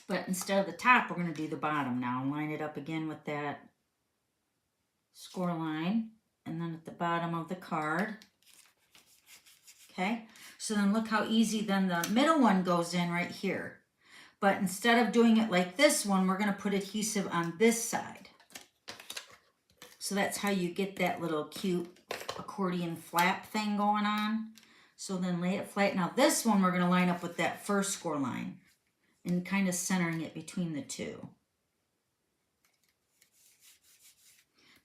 But instead of the top, we're going to do the bottom now. Line it up again with that score line. And then at the bottom of the card. Okay? So then look how easy then the middle one goes in right here. But instead of doing it like this one, we're going to put adhesive on this side. So that's how you get that little cute accordion flap thing going on. So then lay it flat. Now this one we're going to line up with that first score line and kind of centering it between the two.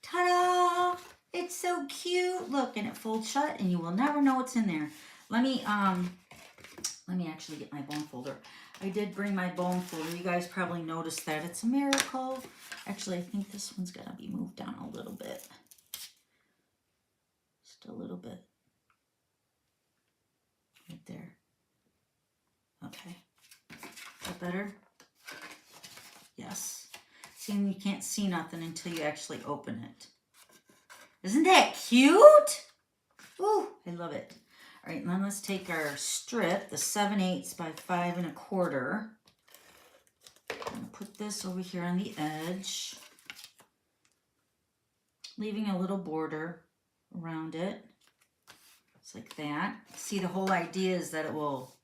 Ta-da! It's so cute. Look, and it folds shut and you will never know what's in there. Let me actually get my bone folder. I did bring my bone folder. You guys probably noticed that. It's a miracle. Actually, I think this one's got to be moved down a little bit. Just a little bit. Right there. Okay. Is that better? Yes. See, you can't see nothing until you actually open it. Isn't that cute? Ooh, I love it. All right, then let's take our strip, the 7/8 by 5 1/4. And put this over here on the edge, leaving a little border around it. It's like that. See, the whole idea is that it will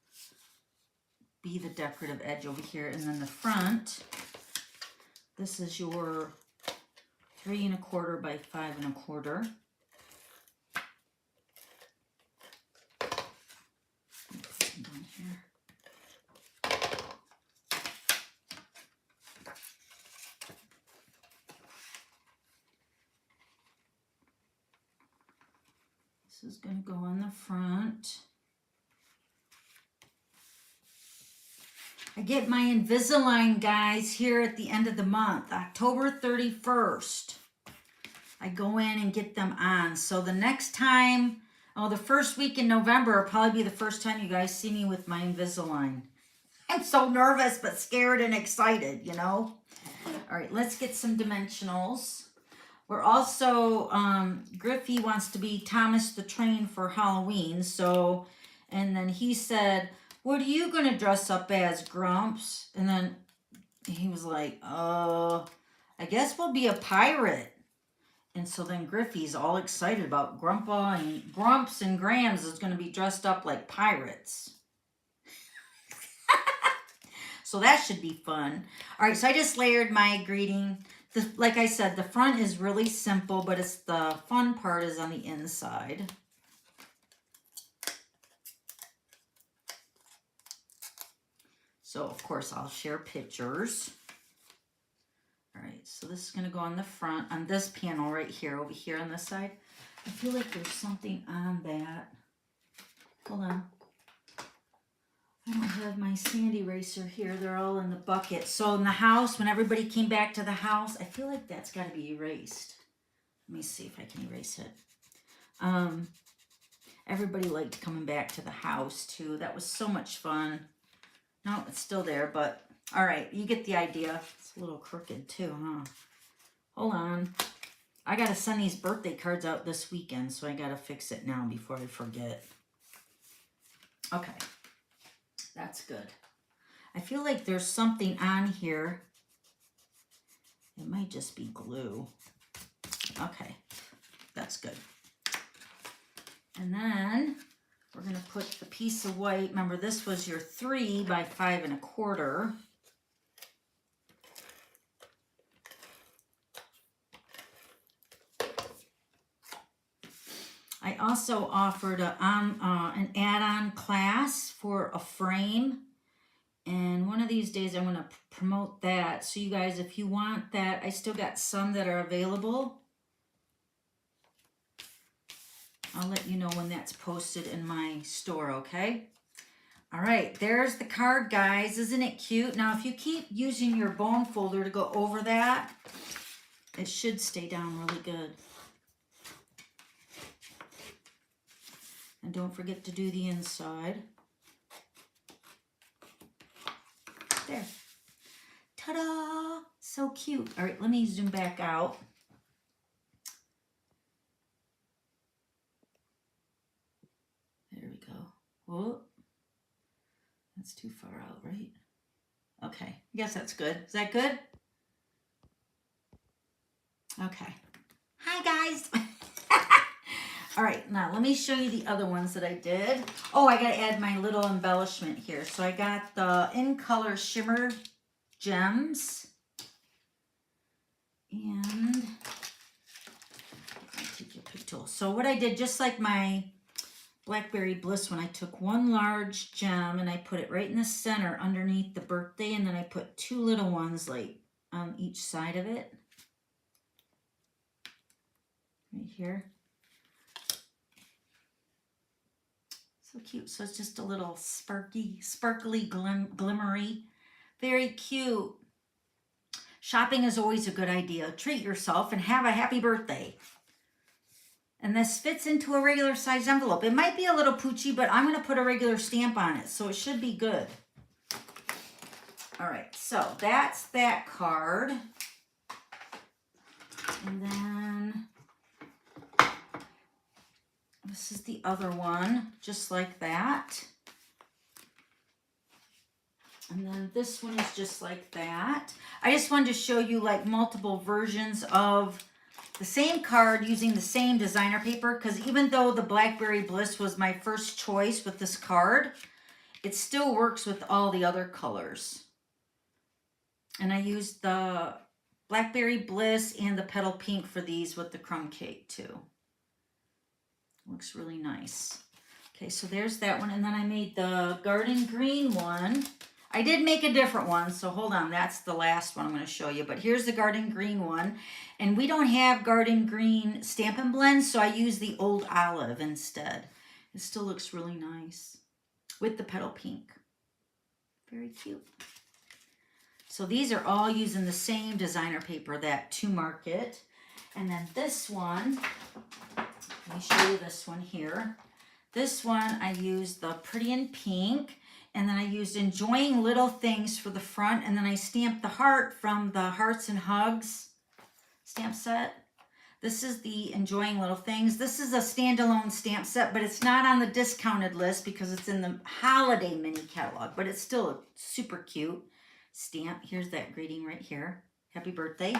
be the decorative edge over here, and then the front, This is your 3 1/4 by 5 1/4. Down here. This is going to go on the front. I get my Invisalign, guys, here at the end of the month, October 31st. I go in and get them on. So the next time, the first week in November will probably be the first time you guys see me with my Invisalign. I'm so nervous, but scared and excited, you know? All right, let's get some dimensionals. We're also, Griffey wants to be Thomas the Train for Halloween. So, and then he said, what are you going to dress up as, Grumps? And then he was like, I guess we'll be a pirate. And so then Griffey's all excited about Grumps and Grams is going to be dressed up like pirates. So that should be fun. All right, so I just layered my greeting. Like I said, the front is really simple, but it's the fun part is on the inside. So, of course, I'll share pictures. All right, so this is going to go on the front, on this panel right here, over here on this side. I feel like there's something on that. Hold on. I don't have my sand eraser here. They're all in the bucket. So in the house, when everybody came back to the house, I feel like that's got to be erased. Let me see if I can erase it. Everybody liked coming back to the house, too. That was so much fun. No, it's still there, but all right, you get the idea. It's a little crooked too, huh? Hold on. I got to send these birthday cards out this weekend, so I got to fix it now before I forget. Okay, that's good. I feel like there's something on here. It might just be glue. Okay, that's good. And then we're going to put the piece of white. Remember, this was your 3 by 5 1/4. I also offered an add-on class for a frame. And one of these days I'm going to promote that. So you guys, if you want that, I still got some that are available. I'll let you know when that's posted in my store, okay? All right, there's the card, guys. Isn't it cute? Now, if you keep using your bone folder to go over that, it should stay down really good. And don't forget to do the inside. There. Ta-da! So cute. All right, let me zoom back out. There we go. Whoa. That's too far out, right? Okay, I guess that's good. Is that good? Okay. Hi, guys. All right, now let me show you the other ones that I did. Oh, I got to add my little embellishment here. So I got the In Color Shimmer Gems. And I'll take your pick tool. So what I did, just like my Blackberry Bliss one, I took one large gem and I put it right in the center underneath the birthday, and then I put 2 little ones like on each side of it. Right here. So cute. So it's just a little sparkly, glimmery. Very cute. Shopping is always a good idea. Treat yourself and have a happy birthday. And this fits into a regular size envelope. It might be a little poochy, but I'm going to put a regular stamp on it, so it should be good. All right, so that's that card. And then this is the other one, just like that. And then this one is just like that. I just wanted to show you like multiple versions of the same card using the same designer paper, because even though the Blackberry Bliss was my first choice with this card, it still works with all the other colors. And I used the Blackberry Bliss and the Petal Pink for these with the crumb cake too. Looks really nice. Okay, so there's that one. And then I made the garden green one. I did make a different one, so hold on. That's the last one I'm going to show you. But here's the garden green one. And we don't have garden green Stampin' Blend, so I use the old olive instead. It still looks really nice with the petal pink. Very cute. So these are all using the same designer paper, that To Market. And then this one, let me show you this one here. This one, I used the Pretty in Pink, and then I used Enjoying Little Things for the front, and then I stamped the heart from the Hearts and Hugs stamp set. This is the Enjoying Little Things. This is a standalone stamp set, but it's not on the discounted list because it's in the holiday mini catalog, but it's still a super cute stamp. Here's that greeting right here. Happy birthday.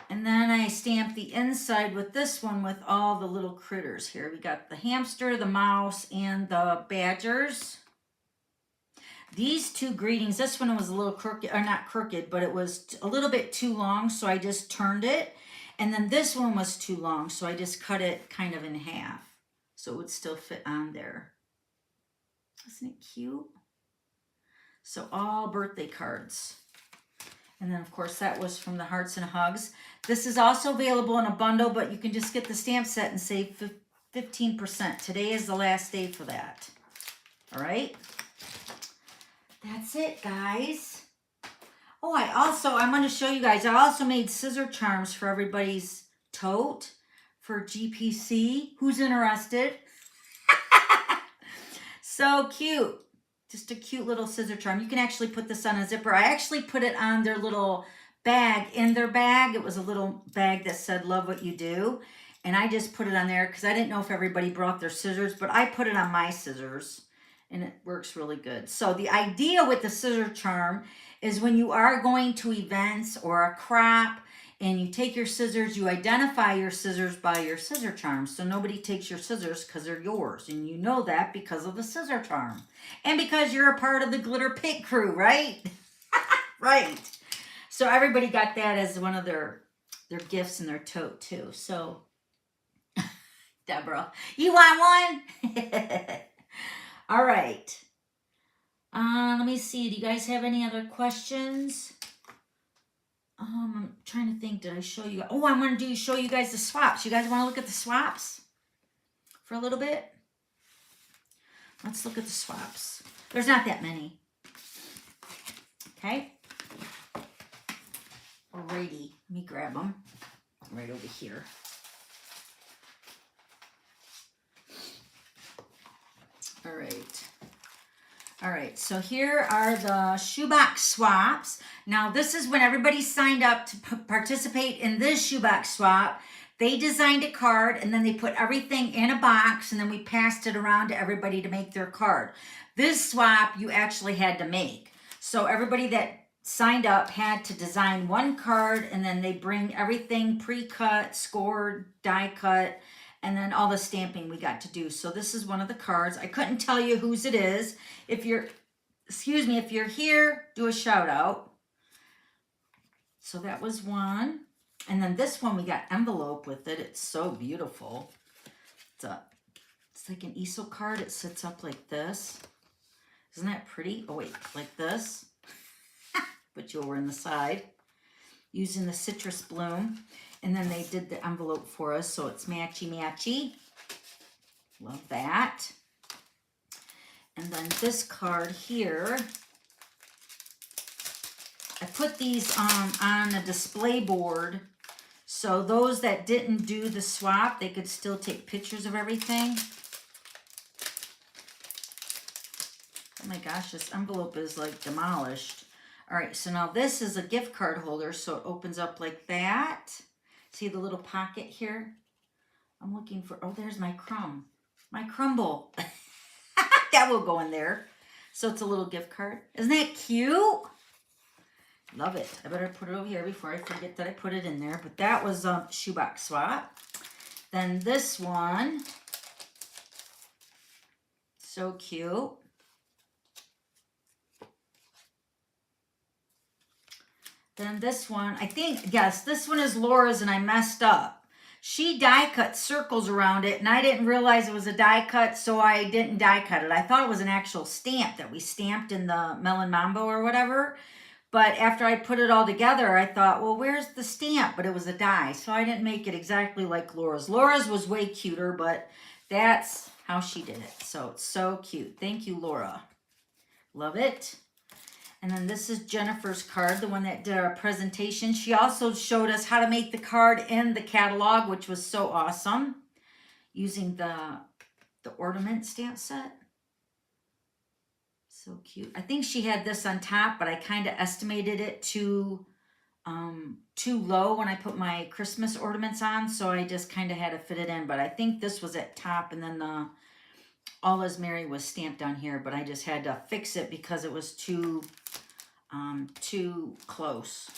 And then I stamped the inside with this one with all the little critters here. We got the hamster, the mouse, and the badgers. These two greetings, this one was a little crooked, or not crooked, but it was a little bit too long, so I just turned it. And then this one was too long, so I just cut it kind of in half, so it would still fit on there. Isn't it cute? So all birthday cards. And then, of course, that was from the Hearts and Hugs. This is also available in a bundle, but you can just get the stamp set and save 15%. Today is the last day for that. All right? That's it, guys. Oh, I'm going to show you guys. I also made scissor charms for everybody's tote for GPC. Who's interested? So cute. Just a cute little scissor charm. You can actually put this on a zipper. I actually put it on their little bag, in their bag. It was a little bag that said, "Love what you do." And I just put it on there because I didn't know if everybody brought their scissors, but I put it on my scissors and it works really good. So the idea with the scissor charm is when you are going to events or a crop and you take your scissors, you identify your scissors by your scissor charm. So nobody takes your scissors because they're yours. And you know that because of the scissor charm. And because you're a part of the Glitter Pit crew, right? Right. So everybody got that as one of their gifts in their tote too. So, Deborah, you want one? All right. Let me see. Do you guys have any other questions? I'm trying to think. Did I show you? Oh, I want to show you guys the swaps. You guys want to look at the swaps for a little bit? Let's look at the swaps. There's not that many. Okay. Alrighty. Let me grab them right over here. All right. All right, so here are the shoebox swaps. Now, this is when everybody signed up to participate in this shoebox swap. They designed a card, and then they put everything in a box, and then we passed it around to everybody to make their card. This swap you actually had to make. So everybody that signed up had to design one card, and then they bring everything pre-cut, scored, die cut, and then all the stamping we got to do. So this is one of the cards. I couldn't tell you whose it is. If you're, excuse me, if you're here, do a shout out. So that was one. And then this one, we got envelope with it. It's so beautiful. It's like an easel card. It sits up like this. Isn't that pretty? Oh, wait, like this. Put you over in the side. Using the citrus bloom. And then they did the envelope for us, so it's matchy-matchy. Love that. And then this card here, I put these on a display board, so those that didn't do the swap, they could still take pictures of everything. Oh my gosh, this envelope is like demolished. All right, so now this is a gift card holder, so it opens up like that. See the little pocket here? I'm looking for, oh, there's my crumble. That will go in there. So it's a little gift card. Isn't that cute? Love it. I better put it over here before I forget that I put it in there. But that was a shoebox swap. Then this one. So cute. Then this one, I think, yes, this one is Laura's and I messed up. She die cut circles around it and I didn't realize it was a die cut, so I didn't die cut it. I thought it was an actual stamp that we stamped in the Melon Mambo or whatever. But after I put it all together, I thought, well, where's the stamp? But it was a die, so I didn't make it exactly like Laura's. Laura's was way cuter, but that's how she did it. So it's so cute. Thank you, Laura. Love it. And then this is Jennifer's card, the one that did our presentation. She also showed us how to make the card in the catalog, which was so awesome, using the ornament stamp set. So cute. I think she had this on top, but I kind of estimated it too low when I put my Christmas ornaments on, so I just kind of had to fit it in. But I think this was at top, and then the All Is Merry was stamped on here, but I just had to fix it because it was too close.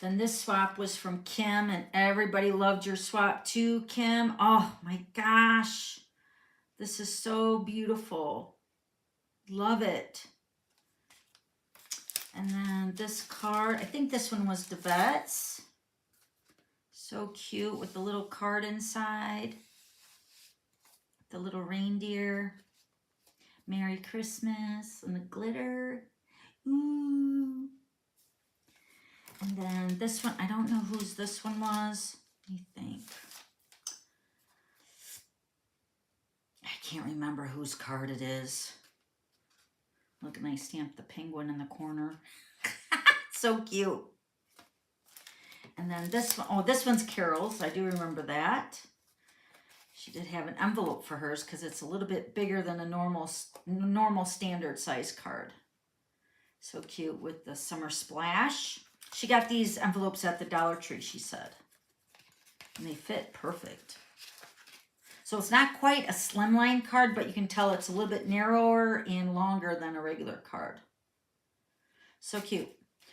Then this swap was from Kim, and everybody loved your swap too, Kim. Oh my gosh, this is so beautiful. Love it. And then this card, I think this one was Devette's. So cute with the little card inside. The little reindeer. Merry Christmas and the glitter. Ooh. And then this one, I don't know whose this one was. Let me think. I can't remember whose card it is. Look, and I stamped the penguin in the corner. So cute. And then this one, oh, this one's Carol's. I do remember that. She did have an envelope for hers because it's a little bit bigger than a normal standard size card. So cute with the summer splash. She got these envelopes at the Dollar Tree, she said. And they fit perfect. So it's not quite a slimline card, but you can tell it's a little bit narrower and longer than a regular card. So cute.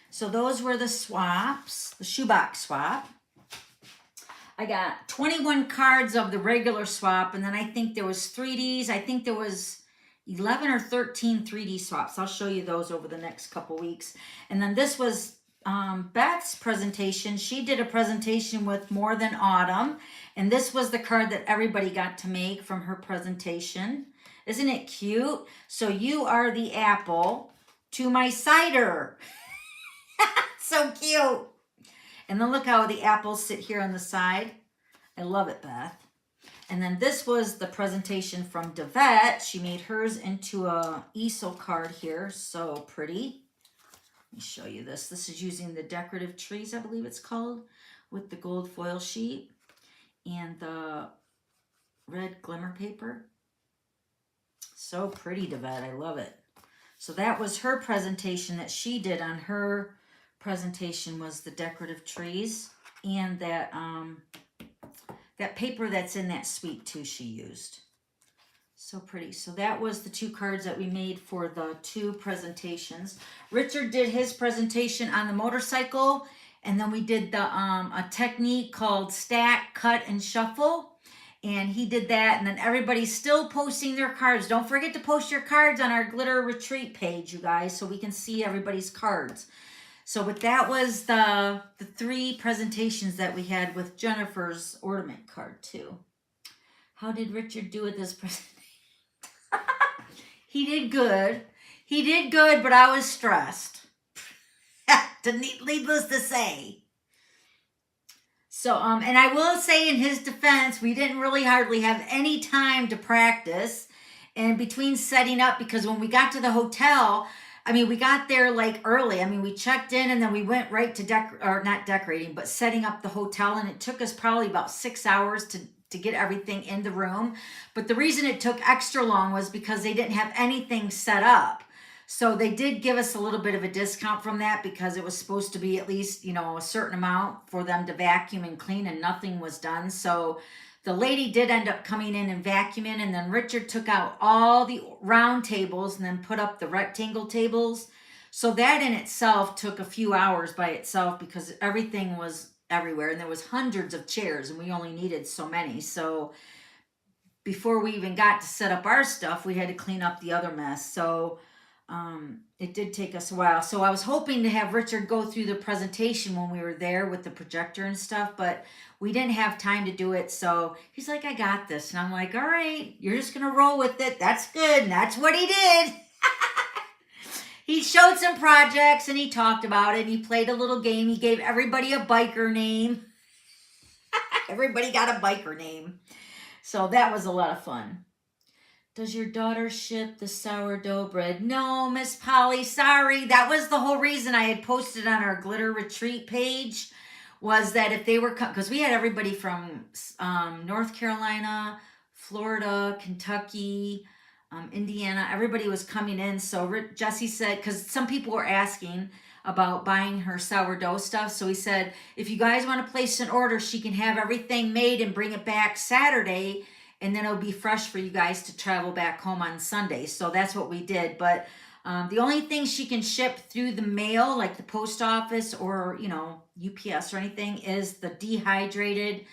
So those were the swaps, the shoebox swap. I got 21 cards of the regular swap, and then I think there was 3Ds. I think there was 11 or 13 3D swaps. I'll show you those over the next couple weeks. And then this was Beth's presentation. She did a presentation with More Than Autumn, and this was the card that everybody got to make from her presentation. Isn't it cute? So you are the apple to my cider. So cute. And then look how the apples sit here on the side. I love it, Beth. And then this was the presentation from Devette. She made hers into a easel card here. So pretty. Let me show you this. This is using the decorative trees, I believe it's called, with the gold foil sheet and the red glimmer paper. So pretty, Devette. I love it. So that was her presentation that she did. On her presentation was the decorative trees and that that paper that's in that suite too she used. So pretty. So that was the two cards that we made for the two presentations. Richard did his presentation on the motorcycle, and then we did the a technique called stack, cut, and shuffle. And he did that, and then everybody's still posting their cards. Don't forget to post your cards on our Glitter Retreat page, you guys, so we can see everybody's cards. So but that was the three presentations that we had with Jennifer's ornament card too. How did Richard do with this presentation? He did good. He did good, but I was stressed. Needless to say. So, and I will say in his defense, we didn't really hardly have any time to practice. And between setting up, because when we got to the hotel, I mean, we got there like early. I mean, we checked in and then we went right to not decorating, but setting up the hotel. And it took us probably about 6 hours to get everything in the room. But the reason it took extra long was because they didn't have anything set up. So they did give us a little bit of a discount from that because it was supposed to be at least, you know, a certain amount for them to vacuum and clean, and nothing was done. So the lady did end up coming in and vacuuming, and then Richard took out all the round tables and then put up the rectangle tables. So that in itself took a few hours by itself because everything was everywhere and there was hundreds of chairs and we only needed so many. So before we even got to set up our stuff, we had to clean up the other mess. So it did take us a while. So I was hoping to have Richard go through the presentation when we were there with the projector and stuff, but we didn't have time to do it. So he's like, I got this. And I'm like, all right, you're just going to roll with it. That's good. And that's what he did. He showed some projects and he talked about it. And he played a little game. He gave everybody a biker name. Everybody got a biker name. So that was a lot of fun. Does your daughter ship the sourdough bread? No, Miss Polly, sorry. That was the whole reason I had posted on our Glitter Retreat page, was that if they were, because we had everybody from North Carolina, Florida, Kentucky, Indiana, everybody was coming in. So Jesse said, because some people were asking about buying her sourdough stuff. So he said, if you guys want to place an order, she can have everything made and bring it back Saturday, and then it'll be fresh for you guys to travel back home on Sunday. So that's what we did. But the only thing she can ship through the mail, like the post office or, you know, UPS or anything, is the dehydrated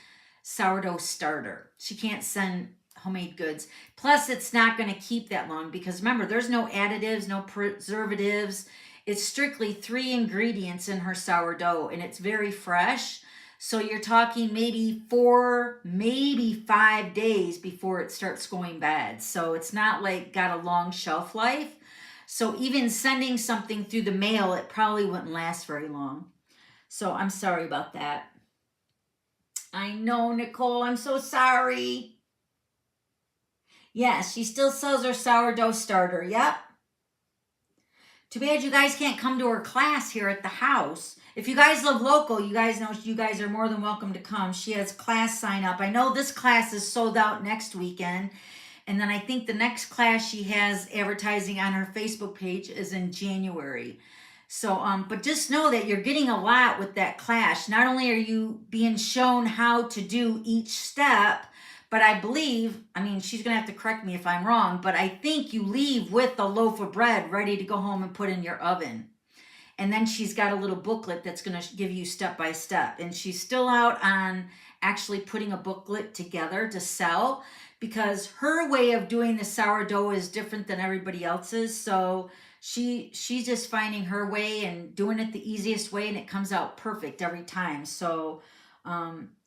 sourdough starter. She can't send homemade goods. Plus, it's not going to keep that long because remember, there's no additives, no preservatives. It's strictly 3 ingredients in her sourdough, and it's very fresh. So you're talking maybe 4, maybe 5 days before it starts going bad. So it's not like got a long shelf life. So even sending something through the mail, it probably wouldn't last very long. So I'm sorry about that. I know, Nicole, I'm so sorry. Yes, she still sells her sourdough starter. Yep. Too bad you guys can't come to her class here at the house. If you guys live local, you guys know you guys are more than welcome to come. She has class sign up. I know this class is sold out next weekend. And then I think the next class she has advertising on her Facebook page is in January. So, but just know that you're getting a lot with that class. Not only are you being shown how to do each step, but I believe, I mean, she's going to have to correct me if I'm wrong, but I think you leave with a loaf of bread ready to go home and put in your oven. And then she's got a little booklet that's going to give you step by step. And she's still out on actually putting a booklet together to sell because her way of doing the sourdough is different than everybody else's. So she's just finding her way and doing it the easiest way, and it comes out perfect every time. So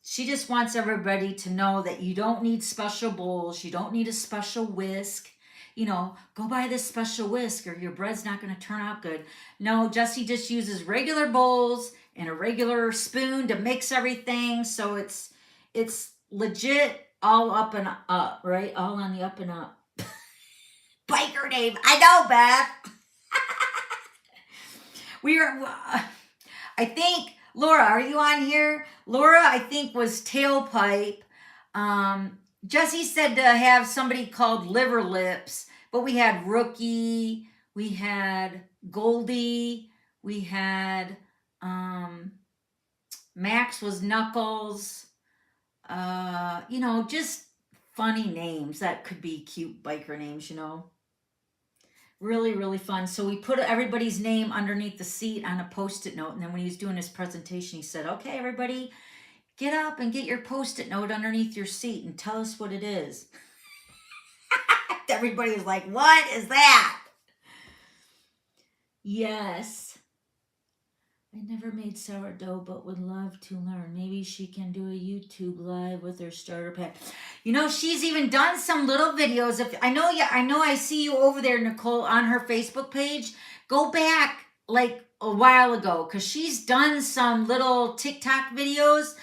she just wants everybody to know that you don't need special bowls. You don't need a special whisk. You know, go buy this special whisk or your bread's not going to turn out good. No, Jessie just uses regular bowls and a regular spoon to mix everything. So it's legit all up and up, right? All on the up and up. Biker name. I know, Beth. I think, Laura, are you on here? Laura, I think, was tailpipe. Jessie said to have somebody called Liver Lips, but we had Rookie, we had Goldie, we had Max was Knuckles. You know, just funny names that could be cute biker names, you know. Really, really fun. So we put everybody's name underneath the seat on a Post-it note, and then when he was doing his presentation, he said, okay, everybody, get up and get your Post-it note underneath your seat and tell us what it is. Everybody was like, what is that? Yes. I never made sourdough, but would love to learn. Maybe she can do a YouTube live with her starter pack. You know, she's even done some little videos. I know I see you over there, Nicole, on her Facebook page. Go back like a while ago, because she's done some little TikTok videos.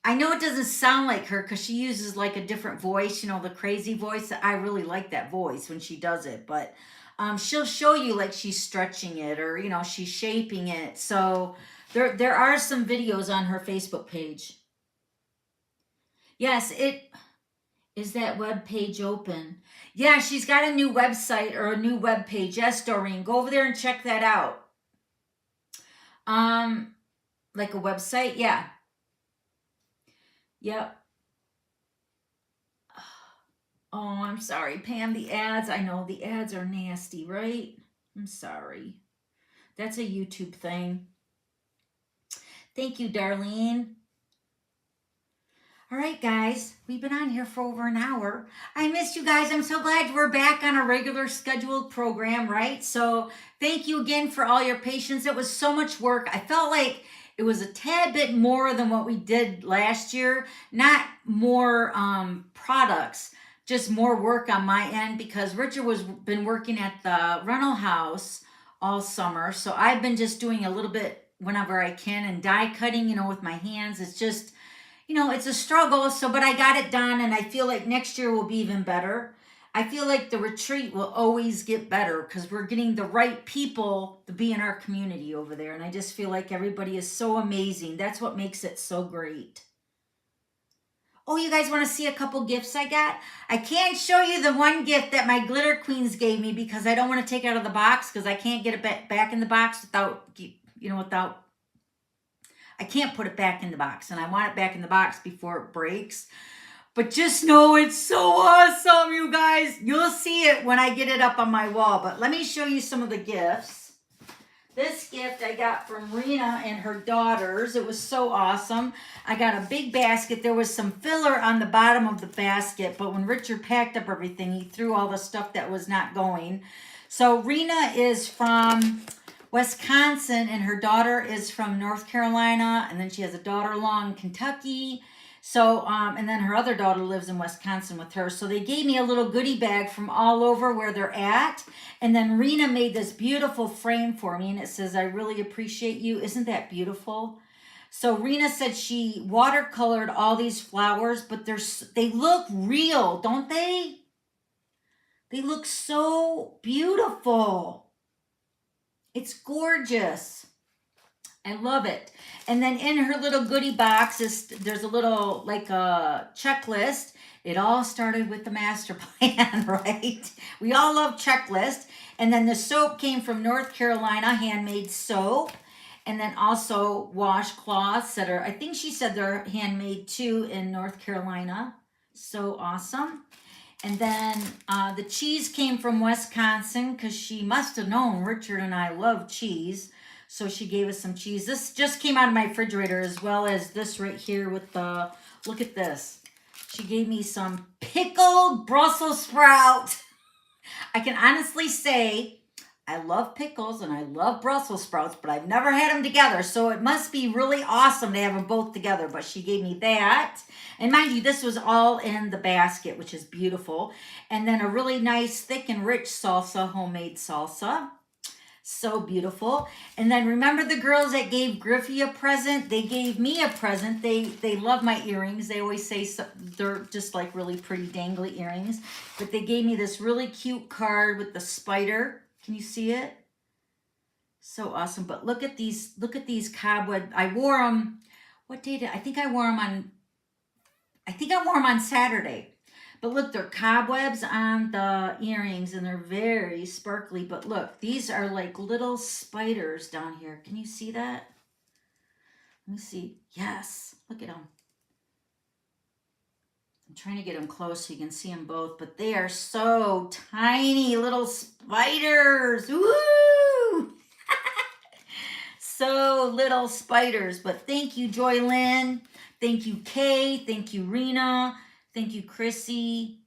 I know it doesn't sound like her because she uses like a different voice, you know, the crazy voice. I really like that voice when she does it, but she'll show you like she's stretching it or, you know, she's shaping it. So there are some videos on her Facebook page. Yes, is that web page open? Yeah, she's got a new website or a new web page. Yes, Doreen, go over there and check that out. Like a website, yeah. Yep. Oh, I'm sorry, Pam, the ads. I know the ads are nasty, right? I'm sorry. That's a YouTube thing. Thank you, Darlene. All right, guys, we've been on here for over an hour. I missed you guys. I'm so glad we're back on a regular scheduled program, right? So thank you again for all your patience. It was so much work. I felt like it was a tad bit more than what we did last year. Not more products, just more work on my end because Richard was been working at the rental house all summer. So I've been just doing a little bit whenever I can and die cutting, with my hands. It's just it's a struggle. So, but I got it done and I feel like next year will be even better. I feel like the retreat will always get better because we're getting the right people to be in our community over there. And I just feel like everybody is so amazing. That's what makes it so great. Oh, you guys want to see a couple gifts I got? I can't show you the one gift that my glitter queens gave me because I don't want to take it out of the box because I can't get it back in the box without I can't put it back in the box, and I want it back in the box before it breaks. But just know it's so awesome, you guys. You'll see it when I get it up on my wall. But let me show you some of the gifts. This gift I got from Rena and her daughters. It was so awesome. I got a big basket. There was some filler on the bottom of the basket, but when Richard packed up everything, he threw all the stuff that was not going. So Rena is from Wisconsin, and her daughter is from North Carolina, and then she has a daughter-in-law in Kentucky. So, and then her other daughter lives in Wisconsin with her. So they gave me a little goodie bag from all over where they're at. And then Rena made this beautiful frame for me, and it says, "I really appreciate you." Isn't that beautiful? So Rena said she watercolored all these flowers, but they look real, don't they? They look so beautiful. It's gorgeous. I love it. And then in her little goodie box, there's a little, like a checklist. It all started with the master plan, right? We all love checklists. And then the soap came from North Carolina, handmade soap. And then also washcloths that are, I think she said they're handmade too in North Carolina. So awesome. And then the cheese came from Wisconsin because she must have known Richard and I love cheese. So she gave us some cheese. This just came out of my refrigerator, as well as this right here with the, look at this. She gave me some pickled Brussels sprouts. I can honestly say I love pickles and I love Brussels sprouts, but I've never had them together. So it must be really awesome to have them both together. But she gave me that. And mind you, this was all in the basket, which is beautiful. And then a really nice, thick and rich salsa, homemade salsa. So beautiful. And then remember the girls that gave Griffey a present? They gave me a present. They love my earrings. They always say they're just like really pretty dangly earrings. But they gave me this really cute card with the spider. Can you see it? So awesome. But look at these cobweb. I wore them. What day did I think I wore them on? I think I wore them on Saturday. But look, they're cobwebs on the earrings and they're very sparkly. But look, these are like little spiders down here. Can you see that? Let me see. Yes, look at them. I'm trying to get them close so you can see them both, but they are so tiny little spiders. Woo! So little spiders. But thank you, Joy Lynn. Thank you, Kay. Thank you, Rena. Thank you, Chrissy,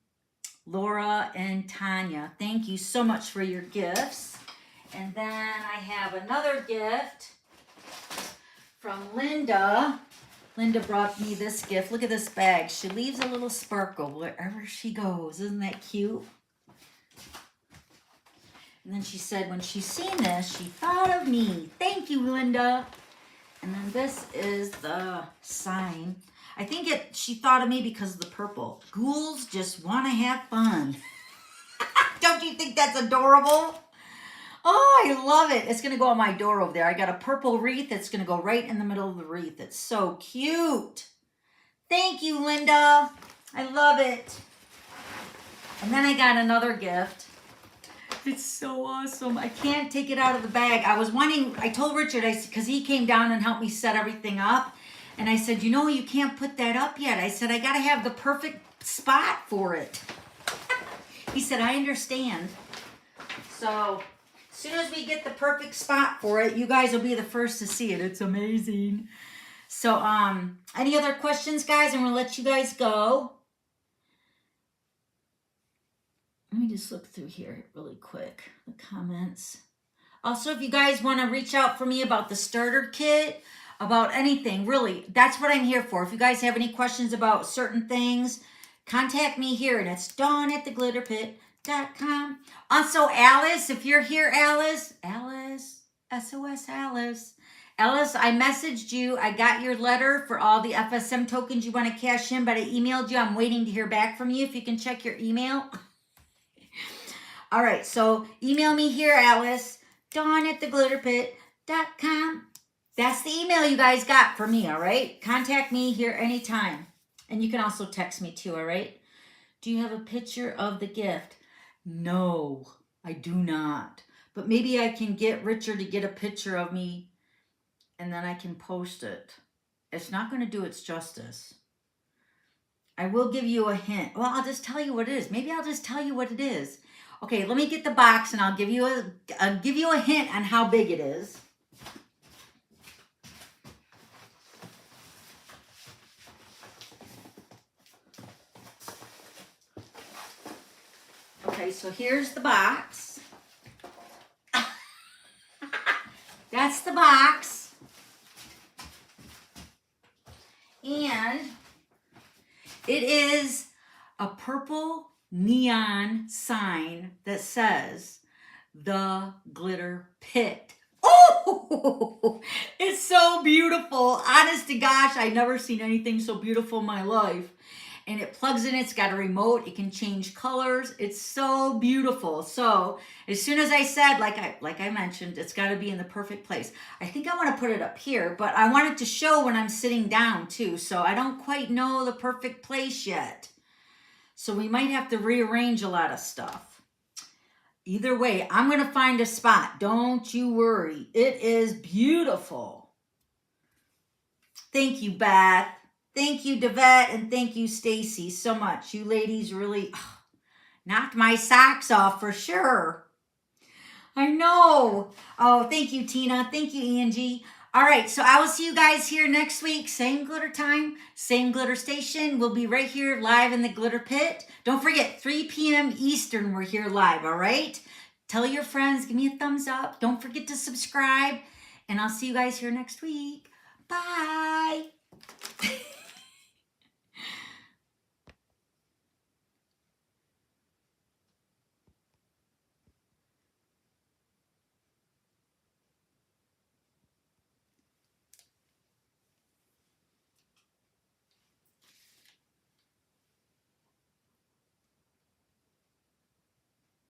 Laura, and Tanya. Thank you so much for your gifts. And then I have another gift from Linda. Linda brought me this gift. Look at this bag. She leaves a little sparkle wherever she goes. Isn't that cute? And then she said when she's seen this, she thought of me. Thank you, Linda. And then this is the sign. I think she thought of me because of the purple. Ghouls just want to have fun. Don't you think that's adorable? Oh, I love it. It's going to go on my door over there. I got a purple wreath that's going to go right in the middle of the wreath. It's so cute. Thank you, Linda. I love it. And then I got another gift. It's so awesome. I can't take it out of the bag. I told Richard, because he came down and helped me set everything up. And I said, you can't put that up yet. I said, I got to have the perfect spot for it. He said, I understand. So as soon as we get the perfect spot for it, you guys will be the first to see it. It's amazing. So, any other questions, guys? I'm going to let you guys go. Let me just look through here really quick, the comments. Also, if you guys want to reach out for me about the starter kit, about anything, really, that's what I'm here for. If you guys have any questions about certain things, contact me here, and it's dawn@theglitterpit.com. Also, Alice, if you're here, Alice, SOS Alice. Alice, I messaged you. I got your letter for all the FSM tokens you want to cash in, but I emailed you. I'm waiting to hear back from you. If you can check your email. All right, so email me here, Alice, dawn@theglitterpit.com. That's the email you guys got for me, all right? Contact me here anytime. And you can also text me too, all right? Do you have a picture of the gift? No, I do not. But maybe I can get Richard to get a picture of me and then I can post it. It's not going to do its justice. I will give you a hint. Well, I'll just tell you what it is. Maybe I'll just tell you what it is. Okay, let me get the box and I'll give you a hint on how big it is. Okay, so here's the box. That's the box. And it is a purple neon sign that says The Glitter Pit. Oh, it's so beautiful. Honest to gosh, I've never seen anything so beautiful in my life. And it plugs in, it's got a remote, it can change colors. It's so beautiful. So as soon as I said, like I mentioned, it's got to be in the perfect place. I think I want to put it up here, but I want it to show when I'm sitting down too. So I don't quite know the perfect place yet. So we might have to rearrange a lot of stuff. Either way, I'm going to find a spot. Don't you worry. It is beautiful. Thank you, Beth. Thank you, Devette, and thank you, Stacy, so much. You ladies really knocked my socks off for sure. I know. Oh, thank you, Tina. Thank you, Angie. All right, so I will see you guys here next week. Same glitter time, same glitter station. We'll be right here live in the Glitter Pit. Don't forget, 3 p.m. Eastern, we're here live, all right? Tell your friends, give me a thumbs up. Don't forget to subscribe, and I'll see you guys here next week. Bye.